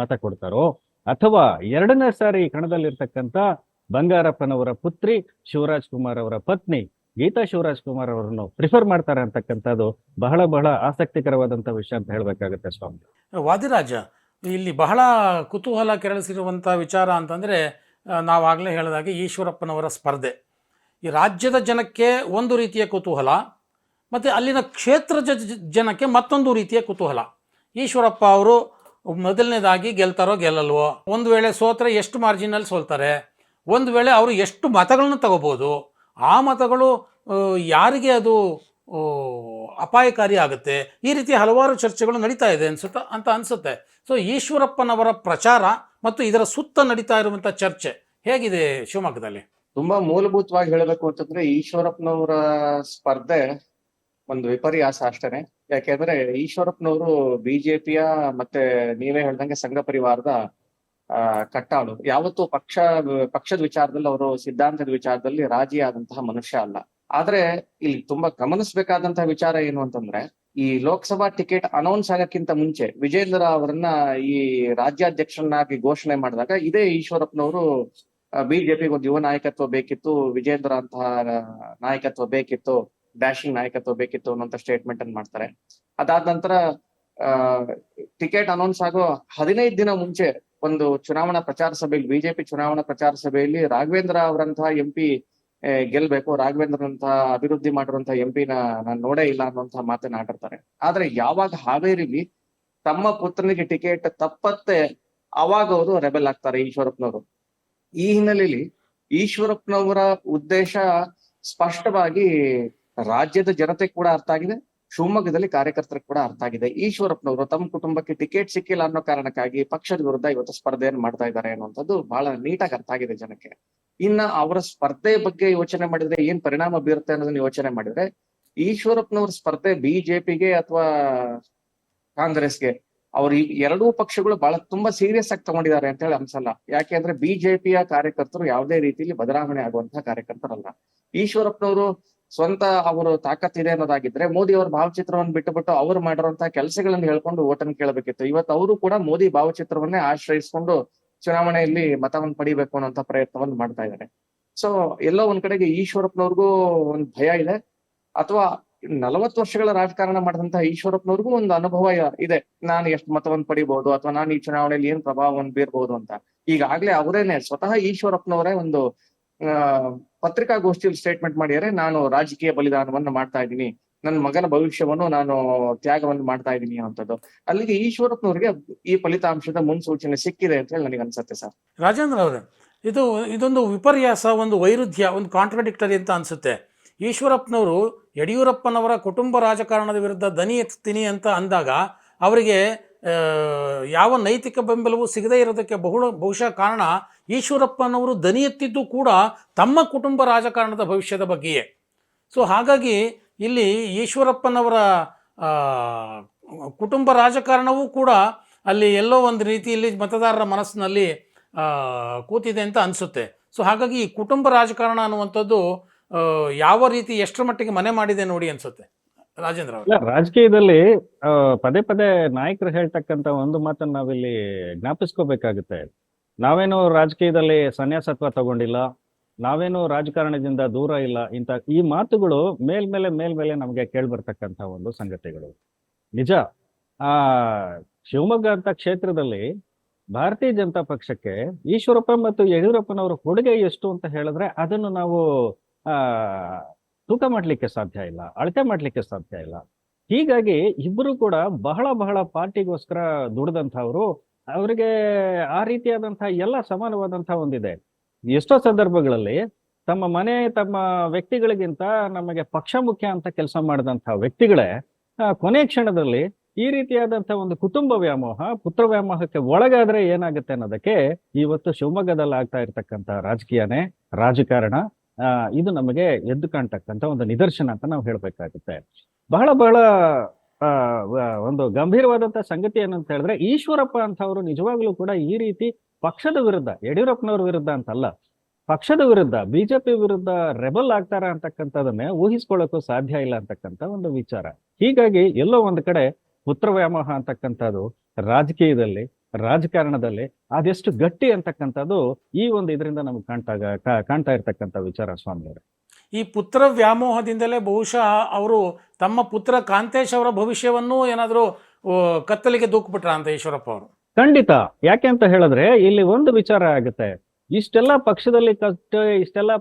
ಮತ ಕೊಡ್ತಾರೋ ಅಥವಾ 2ನೇ ಸಾರಿ ಕಣದಲ್ಲಿರ್ತಕ್ಕಂಥ ಬಂಗಾರಪ್ಪನವರ ಪುತ್ರಿ ಶಿವರಾಜ್ ಕುಮಾರ್ ಅವರ ಪತ್ನಿ ಗೀತಾ ಶಿವರಾಜ್ ಕುಮಾರ್ ಅವರನ್ನು ಪ್ರಿಫರ್ ಮಾಡ್ತಾರೆ ಅಂತಕ್ಕಂಥದ್ದು ಬಹಳ ಬಹಳ ಆಸಕ್ತಿಕರವಾದಂಥ ವಿಷಯ ಅಂತ ಹೇಳಬೇಕಾಗುತ್ತೆ ಸ್ವಾಮಿ. ವಾದಿರಾಜ, ಇಲ್ಲಿ ಬಹಳ ಕುತೂಹಲ ಕೆರಳಿಸಿರುವಂಥ ವಿಚಾರ ಅಂತಂದರೆ ನಾವಾಗಲೇ ಹೇಳಿದಾಗೆ ಈಶ್ವರಪ್ಪನವರ ಸ್ಪರ್ಧೆ ಈ ರಾಜ್ಯದ ಜನಕ್ಕೆ ಒಂದು ರೀತಿಯ ಕುತೂಹಲ, ಮತ್ತು ಅಲ್ಲಿನ ಕ್ಷೇತ್ರ ಜನಕ್ಕೆ ಮತ್ತೊಂದು ರೀತಿಯ ಕುತೂಹಲ. ಈಶ್ವರಪ್ಪ ಅವರು ಮೊದಲನೇದಾಗಿ ಗೆಲ್ತಾರೋ ಗೆಲ್ಲಲ್ವೋ, ಒಂದು ವೇಳೆ ಸೋತ್ರೆ ಎಷ್ಟು ಮಾರ್ಜಿನಲ್ಲಿ ಸೋಲ್ತಾರೆ, ಒಂದು ವೇಳೆ ಅವರು ಎಷ್ಟು ಮತಗಳನ್ನು ತಗೋಬೋದು, ಆ ಮತಗಳು ಯಾರಿಗೆ ಅದು ಅಪಾಯಕಾರಿ ಆಗುತ್ತೆ, ಈ ರೀತಿ ಹಲವಾರು ಚರ್ಚೆಗಳು ನಡೀತಾ ಇದೆ ಅಂತ ಅನಿಸುತ್ತೆ. ಸೊ ಈಶ್ವರಪ್ಪನವರ ಪ್ರಚಾರ ಮತ್ತು ಇದರ ಸುತ್ತ ನಡೀತಾ ಇರುವಂಥ ಚರ್ಚೆ ಹೇಗಿದೆ ಶಿವಮೊಗ್ಗದಲ್ಲಿ? ತುಂಬಾ ಮೂಲಭೂತವಾಗಿ ಹೇಳಬೇಕು ಅಂತಂದ್ರೆ ಈಶ್ವರಪ್ಪನವರ ಸ್ಪರ್ಧೆ ಒಂದು ವಿಪರ್ಯಾಸ ಅಷ್ಟೇನೆ. ಯಾಕೆಂದ್ರೆ ಈಶ್ವರಪ್ಪನವರು ಬಿಜೆಪಿಯ ಮತ್ತೆ ನೀವೇ ಹೇಳ್ದಂಗೆ ಸಂಘ ಪರಿವಾರದ ಕಟ್ಟಾಳು. ಯಾವತ್ತೂ ಪಕ್ಷದ ವಿಚಾರದಲ್ಲಿ ಅವರು ಸಿದ್ಧಾಂತದ ವಿಚಾರದಲ್ಲಿ ರಾಜಿ ಆದಂತಹ ಮನುಷ್ಯ ಅಲ್ಲ. ಆದ್ರೆ ಇಲ್ಲಿ ತುಂಬಾ ಗಮನಿಸಬೇಕಾದಂತಹ ವಿಚಾರ ಏನು ಅಂತಂದ್ರೆ ಈ ಲೋಕಸಭಾ ಟಿಕೆಟ್ ಅನೌನ್ಸ್ ಆಗಕ್ಕಿಂತ ಮುಂಚೆ ವಿಜೇಂದ್ರ ಅವರನ್ನ ಈ ರಾಜ್ಯಾಧ್ಯಕ್ಷರನ್ನಾಗಿ ಘೋಷಣೆ ಮಾಡಿದಾಗ ಇದೇ ಈಶ್ವರಪ್ಪನವರು ಬಿಜೆಪಿಗೆ ಒಂದು ಯುವ ನಾಯಕತ್ವ ಬೇಕಿತ್ತು, ವಿಜೇಂದ್ರ ಅಂತಹ ನಾಯಕತ್ವ ಬೇಕಿತ್ತು, ಡ್ಯಾಶಿಂಗ್ ನಾಯಕತ್ವ ಬೇಕಿತ್ತು ಅನ್ನೋಂತ ಸ್ಟೇಟ್ಮೆಂಟ್ ಅನ್ನು ಮಾಡ್ತಾರೆ. ಅದಾದ ನಂತರ ಟಿಕೆಟ್ ಅನೌನ್ಸ್ ಆಗೋ 15 ದಿನ ಮುಂಚೆ ಒಂದು ಚುನಾವಣಾ ಪ್ರಚಾರ ಸಭೆಯಲ್ಲಿ ಬಿಜೆಪಿ ಚುನಾವಣಾ ಪ್ರಚಾರ ಸಭೆಯಲ್ಲಿ ರಾಘವೇಂದ್ರ ಅವರಂತಹ MP ಗೆಲ್ಬೇಕು, ರಾಘವೇಂದ್ರಂತಹ ಅಭಿವೃದ್ಧಿ ಮಾಡಿರುವಂತಹ MP ನಾನು ನೋಡೇ ಇಲ್ಲ ಅನ್ನುವಂತಹ ಮಾತನ್ನ ಆಡಿರ್ತಾರೆ. ಆದ್ರೆ ಯಾವಾಗ ಹಾವೇರಿಲಿ ತಮ್ಮ ಪುತ್ರನಿಗೆ ಟಿಕೆಟ್ ತಪ್ಪತ್ತೆ ಅವಾಗ ಅವರು ರೆಬೆಲ್ ಆಗ್ತಾರೆ ಈಶ್ವರಪ್ಪನವರು. ಈ ಹಿನ್ನೆಲೆಯಲ್ಲಿ ಈಶ್ವರಪ್ಪನವರ ಉದ್ದೇಶ ಸ್ಪಷ್ಟವಾಗಿ ರಾಜ್ಯದ ಜನತೆ ಕೂಡ ಅರ್ಥ ಆಗಿದೆ, ಶಿವಮೊಗ್ಗದಲ್ಲಿ ಕಾರ್ಯಕರ್ತರಿಗೆ ಕೂಡ ಅರ್ಥ ಆಗಿದೆ. ಈಶ್ವರಪ್ಪನವರು ತಮ್ಮ ಕುಟುಂಬಕ್ಕೆ ಟಿಕೆಟ್ ಸಿಕ್ಕಿಲ್ಲ ಅನ್ನೋ ಕಾರಣಕ್ಕಾಗಿ ಪಕ್ಷದ ವಿರುದ್ಧ ಇವತ್ತು ಸ್ಪರ್ಧೆಯನ್ನು ಮಾಡ್ತಾ ಇದ್ದಾರೆ ಅನ್ನುವಂಥದ್ದು ಬಹಳ ನೀಟಾಗಿ ಅರ್ಥ ಆಗಿದೆ ಜನಕ್ಕೆ. ಇನ್ನ ಅವರ ಸ್ಪರ್ಧೆ ಬಗ್ಗೆ ಯೋಚನೆ ಮಾಡಿದ್ರೆ ಏನ್ ಪರಿಣಾಮ ಬೀರುತ್ತೆ ಅನ್ನೋದನ್ನ ಯೋಚನೆ ಮಾಡಿದ್ರೆ ಈಶ್ವರಪ್ಪನವ್ರ ಸ್ಪರ್ಧೆ ಬಿಜೆಪಿಗೆ ಅಥವಾ ಕಾಂಗ್ರೆಸ್ಗೆ ಅವ್ರು ಈ ಎರಡೂ ಪಕ್ಷಗಳು ಬಹಳ ತುಂಬಾ ಸೀರಿಯಸ್ ಆಗಿ ತಗೊಂಡಿದ್ದಾರೆ ಅಂತ ಹೇಳಿ ಅನ್ಸಲ್ಲ. ಯಾಕೆ ಅಂದ್ರೆ ಬಿಜೆಪಿಯ ಕಾರ್ಯಕರ್ತರು ಯಾವುದೇ ರೀತಿಯಲ್ಲಿ ಬದಲಾವಣೆ ಆಗುವಂತಹ ಕಾರ್ಯಕರ್ತರಲ್ಲ. ಈಶ್ವರಪ್ಪನವರು ಸ್ವಂತ ಅವರು ತಾಕತ್ತಿದೆ ಅನ್ನೋದಾಗಿದ್ರೆ ಮೋದಿ ಅವ್ರ ಭಾವಚಿತ್ರವನ್ನು ಬಿಟ್ಟು ಅವ್ರು ಮಾಡಿರುವಂತಹ ಕೆಲಸಗಳನ್ನ ಹೇಳ್ಕೊಂಡು ಓಟನ್ನು ಕೇಳಬೇಕಿತ್ತು. ಇವತ್ತು ಅವರು ಕೂಡ ಮೋದಿ ಭಾವಚಿತ್ರವನ್ನೇ ಆಶ್ರಯಿಸ್ಕೊಂಡು ಚುನಾವಣೆಯಲ್ಲಿ ಮತವನ್ನು ಪಡಿಬೇಕು ಅನ್ನೋಂತ ಪ್ರಯತ್ನವನ್ನು ಮಾಡ್ತಾ ಇದ್ದಾರೆ. ಸೊ ಎಲ್ಲೋ ಒಂದ್ ಕಡೆಗೆ ಈಶ್ವರಪ್ಪನವ್ರಿಗೂ ಒಂದ್ ಭಯ ಇದೆ, ಅಥವಾ 40 ವರ್ಷಗಳ ರಾಜಕಾರಣ ಮಾಡಿದಂತಹ ಈಶ್ವರಪ್ಪನವ್ರಿಗೂ ಒಂದು ಅನುಭವ ಇದೆ, ನಾನು ಎಷ್ಟು ಮತವನ್ನು ಪಡಿಬಹುದು ಅಥವಾ ನಾನು ಈ ಚುನಾವಣೆಯಲ್ಲಿ ಏನ್ ಪ್ರಭಾವವನ್ನು ಬೀರ್ಬಹುದು ಅಂತ. ಈಗಾಗ್ಲೇ ಅವರೇನೆ ಸ್ವತಃ ಈಶ್ವರಪ್ಪನವರೇ ಒಂದು ಪತ್ರಿಕಾಗೋಷ್ಠಿಯಲ್ಲಿ ಸ್ಟೇಟ್ಮೆಂಟ್ ಮಾಡಿದರೆ, ನಾನು ರಾಜಕೀಯ ಬಲಿದಾನವನ್ನು ಮಾಡ್ತಾ ಇದ್ದೀನಿ, ನನ್ನ ಮಗನ ಭವಿಷ್ಯವನ್ನು ನಾನು ತ್ಯಾಗವನ್ನು ಮಾಡ್ತಾ ಇದ್ದೀನಿ ಅಂತದ್ದು. ಅಲ್ಲಿಗೆ ಈಶ್ವರಪ್ಪನವ್ರಿಗೆ ಈ ಫಲಿತಾಂಶದ ಮುನ್ಸೂಚನೆ ಸಿಕ್ಕಿದೆ ಅಂತ ಹೇಳಿ ನನಗೆ ಅನ್ಸುತ್ತೆ ಸರ್. ರಾಜೇಂದ್ರ ಅವರೇ, ಇದೊಂದು ವಿಪರ್ಯಾಸ, ಒಂದು ವೈರುಧ್ಯ, ಒಂದು ಕಾಂಟ್ರಡಿಕ್ಟರಿ ಅಂತ ಅನಿಸುತ್ತೆ. ಈಶ್ವರಪ್ಪನವರು ಯಡಿಯೂರಪ್ಪನವರ ಕುಟುಂಬ ರಾಜಕಾರಣದ ವಿರುದ್ಧ ದನಿ ಎತ್ತೀನಿ ಅಂತ ಅಂದಾಗ ಅವರಿಗೆ ಯಾವ ನೈತಿಕ ಬೆಂಬಲವೂ ಸಿಗದೇ ಇರೋದಕ್ಕೆ ಬಹುಶಃ ಕಾರಣ ಈಶ್ವರಪ್ಪನವರು ದನಿ ಎತ್ತಿದ್ದು ಕೂಡ ತಮ್ಮ ಕುಟುಂಬ ರಾಜಕಾರಣದ ಭವಿಷ್ಯದ ಬಗ್ಗೆಯೇ. ಸೊ ಹಾಗಾಗಿ ಇಲ್ಲಿ ಈಶ್ವರಪ್ಪನವರ ಕುಟುಂಬ ರಾಜಕಾರಣವೂ ಕೂಡ ಅಲ್ಲಿ ಎಲ್ಲೋ ಒಂದು ರೀತಿಯಲ್ಲಿ ಮತದಾರರ ಮನಸ್ಸಿನಲ್ಲಿ ಕೂತಿದೆ ಅಂತ ಅನಿಸುತ್ತೆ. ಸೊ ಹಾಗಾಗಿ ಈ ಕುಟುಂಬ ರಾಜಕಾರಣ ಅನ್ನುವಂಥದ್ದು ಯಾವ ರೀತಿ ಎಷ್ಟರ ಮಟ್ಟಿಗೆ ಮನೆ ಮಾಡಿದೆ ನೋಡಿ ಅನ್ಸುತ್ತೆ ರಾಜೇಂದ್ರ ಅವರು. ರಾಜಕೀಯದಲ್ಲಿ ಪದೇ ಪದೇ ನಾಯಕರು ಹೇಳ್ತಕ್ಕಂತ ಒಂದು ಮಾತನ್ನ ನಾವಿಲ್ಲಿ ಜ್ಞಾಪಿಸ್ಕೋಬೇಕಾಗುತ್ತೆ. ನಾವೇನು ರಾಜಕೀಯದಲ್ಲಿ ಸನ್ಯಾಸತ್ವ ತಗೊಂಡಿಲ್ಲ, ನಾವೇನು ರಾಜಕಾರಣದಿಂದ ದೂರ ಇಲ್ಲ, ಇಂಥ ಈ ಮಾತುಗಳು ಮೇಲ್ಮೇಲೆ ನಮಗೆ ಕೇಳ್ಬರ್ತಕ್ಕಂಥ ಒಂದು ಸಂಗತಿಗಳು. ನಿಜ, ಶಿವಮೊಗ್ಗ ಅಂತ ಕ್ಷೇತ್ರದಲ್ಲಿ ಭಾರತೀಯ ಜನತಾ ಪಕ್ಷಕ್ಕೆ ಈಶ್ವರಪ್ಪ ಮತ್ತು ಯಡಿಯೂರಪ್ಪನವರ ಕೊಡುಗೆ ಎಷ್ಟು ಅಂತ ಹೇಳಿದ್ರೆ ಅದನ್ನು ನಾವು ತೂಕ ಮಾಡ್ಲಿಕ್ಕೆ ಸಾಧ್ಯ ಇಲ್ಲ, ಅಳತೆ ಮಾಡ್ಲಿಕ್ಕೆ ಸಾಧ್ಯ ಇಲ್ಲ. ಹೀಗಾಗಿ ಇಬ್ಬರು ಕೂಡ ಬಹಳ ಪಾರ್ಟಿಗೋಸ್ಕರ ದುಡಿದಂಥವ್ರು, ಅವರಿಗೆ ಆ ರೀತಿಯಾದಂತಹ ಎಲ್ಲ ಸಮಾನವಾದಂತಹ ಒಂದಿದೆ. ಎಷ್ಟೋ ಸಂದರ್ಭಗಳಲ್ಲಿ ತಮ್ಮ ಮನೆ, ತಮ್ಮ ವ್ಯಕ್ತಿಗಳಿಗಿಂತ ನಮಗೆ ಪಕ್ಷ ಮುಖ್ಯ ಅಂತ ಕೆಲಸ ಮಾಡಿದಂತಹ ವ್ಯಕ್ತಿಗಳೇ ಕೊನೆ ಕ್ಷಣದಲ್ಲಿ ಈ ರೀತಿಯಾದಂತಹ ಒಂದು ಕುಟುಂಬ ವ್ಯಾಮೋಹ, ಪುತ್ರ ವ್ಯಾಮೋಹಕ್ಕೆ ಒಳಗಾದ್ರೆ ಏನಾಗುತ್ತೆ ಅನ್ನೋದಕ್ಕೆ ಇವತ್ತು ಶಿವಮೊಗ್ಗದಲ್ಲಿ ಆಗ್ತಾ ಇರ್ತಕ್ಕಂಥ ರಾಜಕಾರಣ ಇದು ನಮಗೆ ಎದ್ದು ಕಾಣ್ತಕ್ಕಂಥ ಒಂದು ನಿದರ್ಶನ ಅಂತ ನಾವು ಹೇಳ್ಬೇಕಾಗುತ್ತೆ. ಬಹಳ ಒಂದು ಗಂಭೀರವಾದಂತಹ ಸಂಗತಿ ಏನಂತ ಹೇಳಿದ್ರೆ, ಈಶ್ವರಪ್ಪ ಅಂತವ್ರು ನಿಜವಾಗ್ಲೂ ಕೂಡ ಈ ರೀತಿ ಪಕ್ಷದ ವಿರುದ್ಧ, ಯಡಿಯೂರಪ್ಪನವ್ರ ವಿರುದ್ಧ ಅಂತಲ್ಲ, ಪಕ್ಷದ ವಿರುದ್ಧ, ಬಿಜೆಪಿ ವಿರುದ್ಧ ರೆಬಲ್ ಆಗ್ತಾರ ಅಂತಕ್ಕಂಥದನ್ನೇ ಊಹಿಸ್ಕೊಳ್ಳೋಕ್ಕೂ ಸಾಧ್ಯ ಇಲ್ಲ ಅಂತಕ್ಕಂಥ ಒಂದು ವಿಚಾರ. ಹೀಗಾಗಿ ಎಲ್ಲೋ ಒಂದು ಕಡೆ ಪುತ್ರ ವ್ಯಾಮೋಹ ಅಂತಕ್ಕಂಥದ್ದು ರಾಜಕೀಯದಲ್ಲಿ, ರಾಜಕಾರಣದಲ್ಲಿ ಅದೆಷ್ಟು ಗಟ್ಟಿ ಅಂತಕ್ಕಂಥದ್ದು ಈ ಒಂದು ಇದರಿಂದ ನಮ್ಗೆ ಕಾಣ್ತಾ ಇರ್ತಕ್ಕಂಥ ವಿಚಾರ ಸ್ವಾಮಿ ಅವರೇ. ಈ ಪುತ್ರ ವ್ಯಾಮೋಹದಿಂದಲೇ ಬಹುಶಃ ಅವರು ತಮ್ಮ ಪುತ್ರ ಕಾಂತೇಶ್ ಅವರ ಭವಿಷ್ಯವನ್ನು ಏನಾದರೂ ಕತ್ತಲಿಗೆ ದೂಕ್ಬಿಟ್ರ ಅಂತ ಈಶ್ವರಪ್ಪ ಅವರು. ಖಂಡಿತ. ಯಾಕೆ ಅಂತ ಹೇಳಿದ್ರೆ ಇಲ್ಲಿ ಒಂದು ವಿಚಾರ ಆಗುತ್ತೆ, ಇಷ್ಟೆಲ್ಲ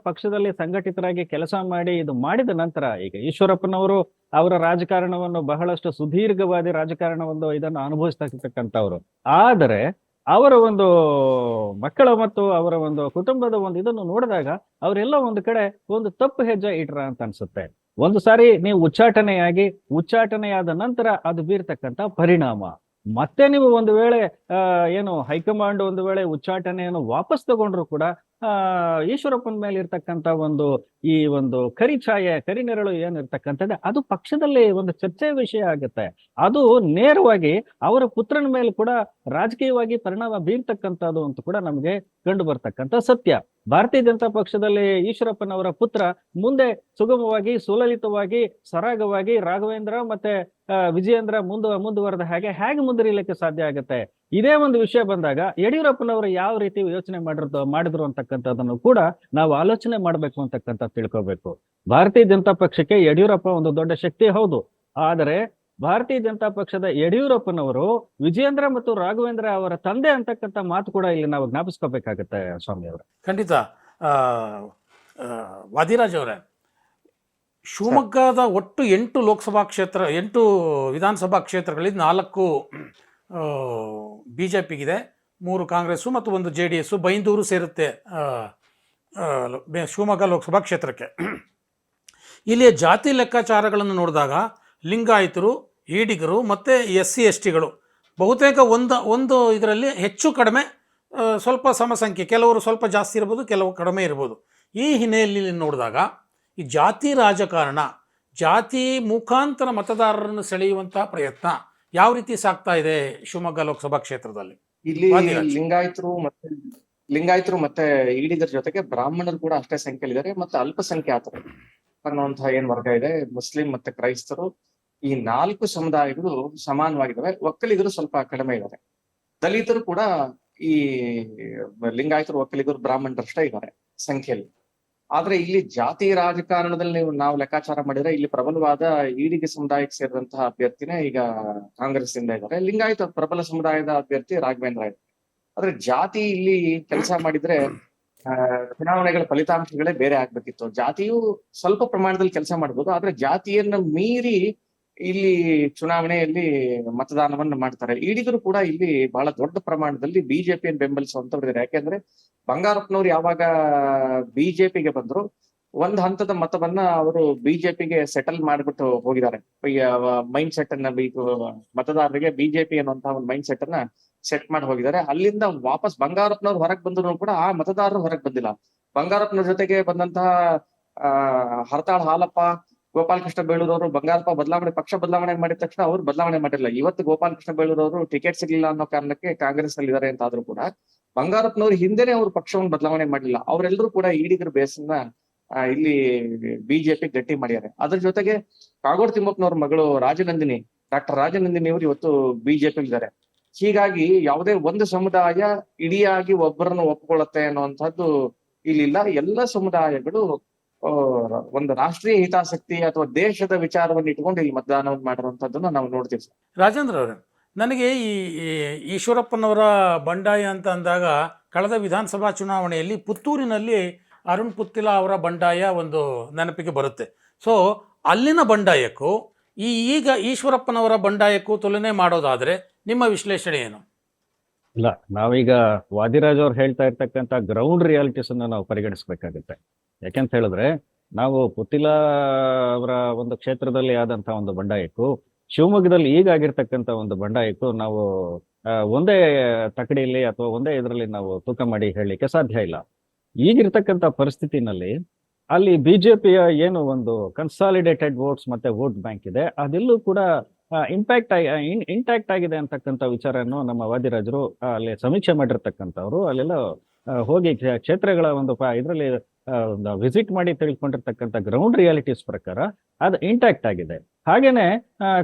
ಪಕ್ಷದಲ್ಲಿ ಸಂಘಟಿತರಾಗಿ ಕೆಲಸ ಮಾಡಿ ಇದು ಮಾಡಿದ ನಂತರ ಈಗ ಈಶ್ವರಪ್ಪನವರು ಅವರ ರಾಜಕಾರಣವನ್ನು ಬಹಳಷ್ಟು ಸುದೀರ್ಘವಾದಿ ರಾಜಕಾರಣವನ್ನು ಇದನ್ನು ಅನುಭವಿಸ್ತಕ್ಕಂಥವ್ರು. ಆದರೆ ಅವರ ಒಂದು ಮಕ್ಕಳ ಮತ್ತು ಅವರ ಒಂದು ಕುಟುಂಬದ ಒಂದು ಇದನ್ನು ನೋಡಿದಾಗ ಅವರೆಲ್ಲ ಒಂದು ಕಡೆ ಒಂದು ತಪ್ಪು ಹೆಜ್ಜೆ ಇಟ್ರ ಅಂತ ಅನ್ಸುತ್ತೆ. ಒಂದು ಸಾರಿ ನೀವು ಉಚ್ಚಾಟನೆಯಾದ ನಂತರ ಅದು ಬೀರ್ತಕ್ಕಂಥ ಪರಿಣಾಮ, ಮತ್ತೆ ನೀವು ಒಂದು ವೇಳೆ ಹೈಕಮಾಂಡ್ ಒಂದು ವೇಳೆ ಉಚ್ಚಾಟನೆಯನ್ನು ವಾಪಸ್ ತಗೊಂಡ್ರು ಕೂಡ ಈಶ್ವರಪ್ಪನ ಮೇಲೆ ಇರ್ತಕ್ಕಂಥ ಈ ಒಂದು ಕರಿ ನೆರಳು ಏನಿರ್ತಕ್ಕಂಥದ್ದು ಅದು ಪಕ್ಷದಲ್ಲಿ ಒಂದು ಚರ್ಚೆಯ ವಿಷಯ ಆಗುತ್ತೆ. ಅದು ನೇರವಾಗಿ ಅವರ ಪುತ್ರನ ಮೇಲೆ ಕೂಡ ರಾಜಕೀಯವಾಗಿ ಪರಿಣಾಮ ಬೀರ್ತಕ್ಕಂಥದ್ದು ಅಂತ ಕೂಡ ನಮಗೆ ಕಂಡು ಬರ್ತಕ್ಕಂಥ ಸತ್ಯ. ಭಾರತೀಯ ಜನತಾ ಪಕ್ಷದಲ್ಲಿ ಈಶ್ವರಪ್ಪನವರ ಪುತ್ರ ಮುಂದೆ ಸುಗಮವಾಗಿ, ಸುಲಲಿತವಾಗಿ, ಸರಾಗವಾಗಿ ರಾಘವೇಂದ್ರ ಮತ್ತೆ ವಿಜಯೇಂದ್ರ ಮುಂದುವರೆದ ಹೇಗೆ ಮುಂದುವರಿಲಿಕ್ಕೆ ಸಾಧ್ಯ ಆಗುತ್ತೆ? ಇದೇ ಒಂದು ವಿಷಯ ಬಂದಾಗ ಯಡಿಯೂರಪ್ಪನವರು ಯಾವ ರೀತಿ ಯೋಚನೆ ಮಾಡಿದ್ರು ಅಂತಕ್ಕಂಥದ್ದನ್ನು ಕೂಡ ನಾವು ಆಲೋಚನೆ ಮಾಡ್ಬೇಕು ಅಂತಕ್ಕಂಥ ತಿಳ್ಕೋಬೇಕು. ಭಾರತೀಯ ಜನತಾ ಪಕ್ಷಕ್ಕೆ ಯಡಿಯೂರಪ್ಪ ಒಂದು ದೊಡ್ಡ ಶಕ್ತಿ ಹೌದು, ಆದರೆ ಭಾರತೀಯ ಜನತಾ ಪಕ್ಷದ ಯಡಿಯೂರಪ್ಪನವರು ವಿಜಯೇಂದ್ರ ಮತ್ತು ರಾಘವೇಂದ್ರ ಅವರ ತಂದೆ ಅಂತಕ್ಕಂಥ ಮಾತು ಕೂಡ ಇಲ್ಲಿ ನಾವು ಜ್ಞಾಪಿಸ್ಕೋಬೇಕಾಗತ್ತೆ ಸ್ವಾಮಿ ಅವರು. ಖಂಡಿತ. ವಾದಿರಾಜ್ ಅವರೇ, ಶಿವಮೊಗ್ಗದ ಒಟ್ಟು 8 ವಿಧಾನಸಭಾ ಕ್ಷೇತ್ರಗಳಲ್ಲಿ 4 BJPಗಿದೆ, 3 ಕಾಂಗ್ರೆಸ್ಸು ಮತ್ತು 1 JDS. ಬೈಂದೂರು ಸೇರುತ್ತೆ ಶಿವಮೊಗ್ಗ ಲೋಕಸಭಾ ಕ್ಷೇತ್ರಕ್ಕೆ. ಇಲ್ಲಿಯ ಜಾತಿ ಲೆಕ್ಕಾಚಾರಗಳನ್ನು ನೋಡಿದಾಗ ಲಿಂಗಾಯತರು, ಈಡಿಗರು ಮತ್ತು SC STಗಳು ಬಹುತೇಕ ಒಂದು ಇದರಲ್ಲಿ ಹೆಚ್ಚು ಕಡಿಮೆ ಸ್ವಲ್ಪ ಸಮಸಂಖ್ಯೆ, ಕೆಲವರು ಸ್ವಲ್ಪ ಜಾಸ್ತಿ ಇರ್ಬೋದು, ಕೆಲವು ಕಡಿಮೆ ಇರ್ಬೋದು. ಈ ಹಿನ್ನೆಲೆಯಲ್ಲಿ ನೋಡಿದಾಗ ಈ ಜಾತಿ ರಾಜಕಾರಣ, ಜಾತಿ ಮುಖಾಂತರ ಮತದಾರರನ್ನು ಸೆಳೆಯುವಂತಹ ಪ್ರಯತ್ನ ಯಾವ ರೀತಿ ಸಾಗ್ತಾ ಇದೆ ಶಿವಮೊಗ್ಗ ಲೋಕಸಭಾ ಕ್ಷೇತ್ರದಲ್ಲಿ? ಇಲ್ಲಿ ಲಿಂಗಾಯತರು ಮತ್ತೆ ಈಡಿಗರ ಜೊತೆಗೆ ಬ್ರಾಹ್ಮಣರು ಕೂಡ ಅಷ್ಟೇ ಸಂಖ್ಯೆಯಲ್ಲಿದ್ದಾರೆ, ಮತ್ತೆ ಅಲ್ಪಸಂಖ್ಯಾತರು ಅನ್ನುವಂತಹ ಏನ್ ವರ್ಗ ಇದೆ, ಮುಸ್ಲಿಂ ಮತ್ತೆ ಕ್ರೈಸ್ತರು, ಈ 4 ಸಮುದಾಯಗಳು ಸಮಾನವಾಗಿದ್ದಾವೆ. ಒಕ್ಕಲಿಗರು ಸ್ವಲ್ಪ ಕಡಿಮೆ ಇದ್ದಾರೆ. ದಲಿತರು ಕೂಡ ಈ ಲಿಂಗಾಯತರು, ಒಕ್ಕಲಿಗರು, ಬ್ರಾಹ್ಮಣರಷ್ಟೇ ಇದ್ದಾರೆ ಸಂಖ್ಯೆಯಲ್ಲಿ. ಆದ್ರೆ ಇಲ್ಲಿ ಜಾತಿ ರಾಜಕಾರಣದಲ್ಲಿ ನಾವು ಲೆಕ್ಕಾಚಾರ ಮಾಡಿದ್ರೆ ಇಲ್ಲಿ ಪ್ರಬಲವಾದ ಈಡಿಗೆ ಸಮುದಾಯಕ್ಕೆ ಸೇರಿದಂತಹ ಅಭ್ಯರ್ಥಿನೇ ಈಗ ಕಾಂಗ್ರೆಸ್ ಇಂದ ಇದ್ದಾರೆ. ಲಿಂಗಾಯತ ಪ್ರಬಲ ಸಮುದಾಯದ ಅಭ್ಯರ್ಥಿ ರಾಘವೇಂದ್ರ ಇದ್ದಾರೆ. ಆದ್ರೆ ಜಾತಿ ಇಲ್ಲಿ ಕೆಲಸ ಮಾಡಿದ್ರೆ ಚುನಾವಣೆಗಳ ಫಲಿತಾಂಶಗಳೇ ಬೇರೆ ಆಗ್ಬೇಕಿತ್ತು. ಜಾತಿಯು ಸ್ವಲ್ಪ ಪ್ರಮಾಣದಲ್ಲಿ ಕೆಲಸ ಮಾಡ್ಬೋದು, ಆದ್ರೆ ಜಾತಿಯನ್ನ ಮೀರಿ ಇಲ್ಲಿ ಚುನಾವಣೆಯಲ್ಲಿ ಮತದಾನವನ್ನ ಮಾಡ್ತಾರೆ. ಈಡಿಗರು ಕೂಡ ಇಲ್ಲಿ ಬಹಳ ದೊಡ್ಡ ಪ್ರಮಾಣದಲ್ಲಿ ಬಿಜೆಪಿಯನ್ನು ಬೆಂಬಲಿಸುವಂತವ್ರಿದ್ದಾರೆ. ಯಾಕೆಂದ್ರೆ ಬಂಗಾರಪ್ಪನವ್ರು ಯಾವಾಗ ಬಿಜೆಪಿಗೆ ಬಂದ್ರು, ಒಂದ್ ಹಂತದ ಮತವನ್ನ ಅವರು ಬಿಜೆಪಿಗೆ ಸೆಟಲ್ ಮಾಡ್ಬಿಟ್ಟು ಹೋಗಿದ್ದಾರೆ. ಮೈಂಡ್ ಸೆಟ್ ಅನ್ನ ಮತದಾರರಿಗೆ ಬಿಜೆಪಿ ಅನ್ನುವಂತಹ ಒಂದು ಮೈಂಡ್ ಸೆಟ್ ಅನ್ನ ಸೆಟ್ ಮಾಡಿ ಹೋಗಿದ್ದಾರೆ. ಅಲ್ಲಿಂದ ವಾಪಸ್ ಬಂಗಾರಪ್ಪನವ್ರು ಹೊರಗೆ ಬಂದ್ರು ಕೂಡ ಆ ಮತದಾರರು ಹೊರಗೆ ಬಂದಿಲ್ಲ. ಬಂಗಾರಪ್ಪನವ್ರ ಜೊತೆಗೆ ಬಂದಂತಹ ಹರತಾಳ್ ಹಾಲಪ್ಪ, ಗೋಪಾಲಕೃಷ್ಣ ಬೇಳೂರವರು ಬಂಗಾರಪ್ಪ ಪಕ್ಷ ಬದಲಾವಣೆ ಮಾಡಿದ ತಕ್ಷಣ ಅವ್ರು ಬದಲಾವಣೆ ಮಾಡಿಲ್ಲ. ಇವತ್ತು ಗೋಪಾಲಕೃಷ್ಣ ಬೇಳೂರವರು ಟಿಕೆಟ್ ಸಿಗ್ಲಿಲ್ಲ ಅನ್ನೋ ಕಾರಣಕ್ಕೆ ಕಾಂಗ್ರೆಸ್ ಅಲ್ಲಿ ಇದ್ದಾರೆ ಅಂತ ಆದ್ರೂ ಕೂಡ ಬಂಗಾರಪ್ಪನವ್ರು ಹಿಂದೆನೆ ಅವ್ರ ಪಕ್ಷವನ್ನು ಬದಲಾವಣೆ ಮಾಡಿಲ್ಲ. ಅವರೆಲ್ಲರೂ ಕೂಡ ಈಡಿಗರ ಬೇಸನ್ನ ಇಲ್ಲಿ ಬಿಜೆಪಿ ಗಟ್ಟಿ ಮಾಡ್ಯಾರೆ. ಅದ್ರ ಜೊತೆಗೆ ಕಾಗೋಡು ತಿಮ್ಮಪ್ಪನವ್ರ ಮಗಳು ರಾಜನಂದಿನಿ, ಡಾಕ್ಟರ್ ರಾಜನಂದಿನಿ ಅವರು ಇವತ್ತು ಬಿಜೆಪಿ ಇದ್ದಾರೆ. ಹೀಗಾಗಿ ಯಾವುದೇ ಒಂದು ಸಮುದಾಯ ಇಡಿಯಾಗಿ ಒಬ್ಬರನ್ನು ಒಪ್ಕೊಳ್ಳುತ್ತೆ ಅನ್ನುವಂಥದ್ದು ಇಲ್ಲಿಲ್ಲ. ಎಲ್ಲ ಸಮುದಾಯಗಳು ಒಂದು ರಾಷ್ಟ್ರೀಯ ಹಿತಾಸಕ್ತಿ ಅಥವಾ ದೇಶದ ವಿಚಾರವನ್ನು ಇಟ್ಕೊಂಡು ಇಲ್ಲಿ ಮತದಾನವನ್ನು ಮಾಡಿರುವಂತದ್ದನ್ನ ನಾವು ನೋಡ್ತೀವಿ. ರಾಜೇಂದ್ರ ಅವರೇ, ನನಗೆ ಈ ಈಶ್ವರಪ್ಪನವರ ಬಂಡಾಯ ಅಂತ ಅಂದಾಗ ಕಳೆದ ವಿಧಾನಸಭಾ ಚುನಾವಣೆಯಲ್ಲಿ ಪುತ್ತೂರಿನಲ್ಲಿ ಅರುಣ್ ಪುತ್ತಿಲ ಅವರ ಬಂಡಾಯ ಒಂದು ನೆನಪಿಗೆ ಬರುತ್ತೆ. ಸೊ ಅಲ್ಲಿನ ಬಂಡಾಯಕ್ಕೂ ಈಗ ಈಶ್ವರಪ್ಪನವರ ಬಂಡಾಯಕ್ಕೂ ತುಲನೆ ಮಾಡೋದಾದ್ರೆ ನಿಮ್ಮ ವಿಶ್ಲೇಷಣೆ ಏನು? ಇಲ್ಲ, ನಾವೀಗ ವಾದಿರಾಜ್ ಅವ್ರು ಹೇಳ್ತಾ ಇರ್ತಕ್ಕಂಥ ಗ್ರೌಂಡ್ ರಿಯಾಲಿಟೀಸ್ ಅನ್ನ ನಾವು ಪರಿಗಣಿಸ್ಬೇಕಾಗುತ್ತೆ. ಯಾಕೆಂತ ಹೇಳಿದ್ರೆ, ನಾವು ಪುತ್ತಿಲ ಅವರ ಒಂದು ಕ್ಷೇತ್ರದಲ್ಲಿ ಆದಂತ ಒಂದು ಬಂಡಾಯಕ್ಕೂ ಶಿವಮೊಗ್ಗದಲ್ಲಿ ಈಗ ಆಗಿರ್ತಕ್ಕಂಥ ಒಂದು ಬಂಡಾಯಕ್ಕೂ ನಾವು ಒಂದೇ ತಕಡಿಯಲ್ಲಿ ಅಥವಾ ಒಂದೇ ಇದರಲ್ಲಿ ನಾವು ತೂಕ ಮಾಡಿ ಹೇಳಲಿಕ್ಕೆ ಸಾಧ್ಯ ಇಲ್ಲ. ಈಗಿರ್ತಕ್ಕಂಥ ಪರಿಸ್ಥಿತಿನಲ್ಲಿ ಅಲ್ಲಿ ಬಿಜೆಪಿಯ ಏನು ಒಂದು ಕನ್ಸಾಲಿಡೇಟೆಡ್ ವೋಟ್ಸ್ ಮತ್ತೆ ವೋಟ್ ಬ್ಯಾಂಕ್ ಇದೆ, ಅದೆಲ್ಲೂ ಕೂಡ ಇಂಟ್ಯಾಕ್ಟ್ ಆಗಿದೆ ಅಂತಕ್ಕಂಥ ವಿಚಾರವನ್ನು ನಮ್ಮ ವಾದಿರಾಜರು ಅಲ್ಲಿ ಸಮೀಕ್ಷೆ ಮಾಡಿರ್ತಕ್ಕಂಥವ್ರು ಅಲ್ಲೆಲ್ಲ ಹೋಗಿ ಕ್ಷೇತ್ರಗಳ ಒಂದು ಇದರಲ್ಲಿ ವಿಸಿಟ್ ಮಾಡಿ ತಿಳ್ಕೊಂಡಿರ್ತಕ್ಕಂಥ ಗ್ರೌಂಡ್ ರಿಯಾಲಿಟೀಸ್ ಪ್ರಕಾರ ಅದು ಇಂಟ್ಯಾಕ್ಟ್ ಆಗಿದೆ. ಹಾಗೇನೆ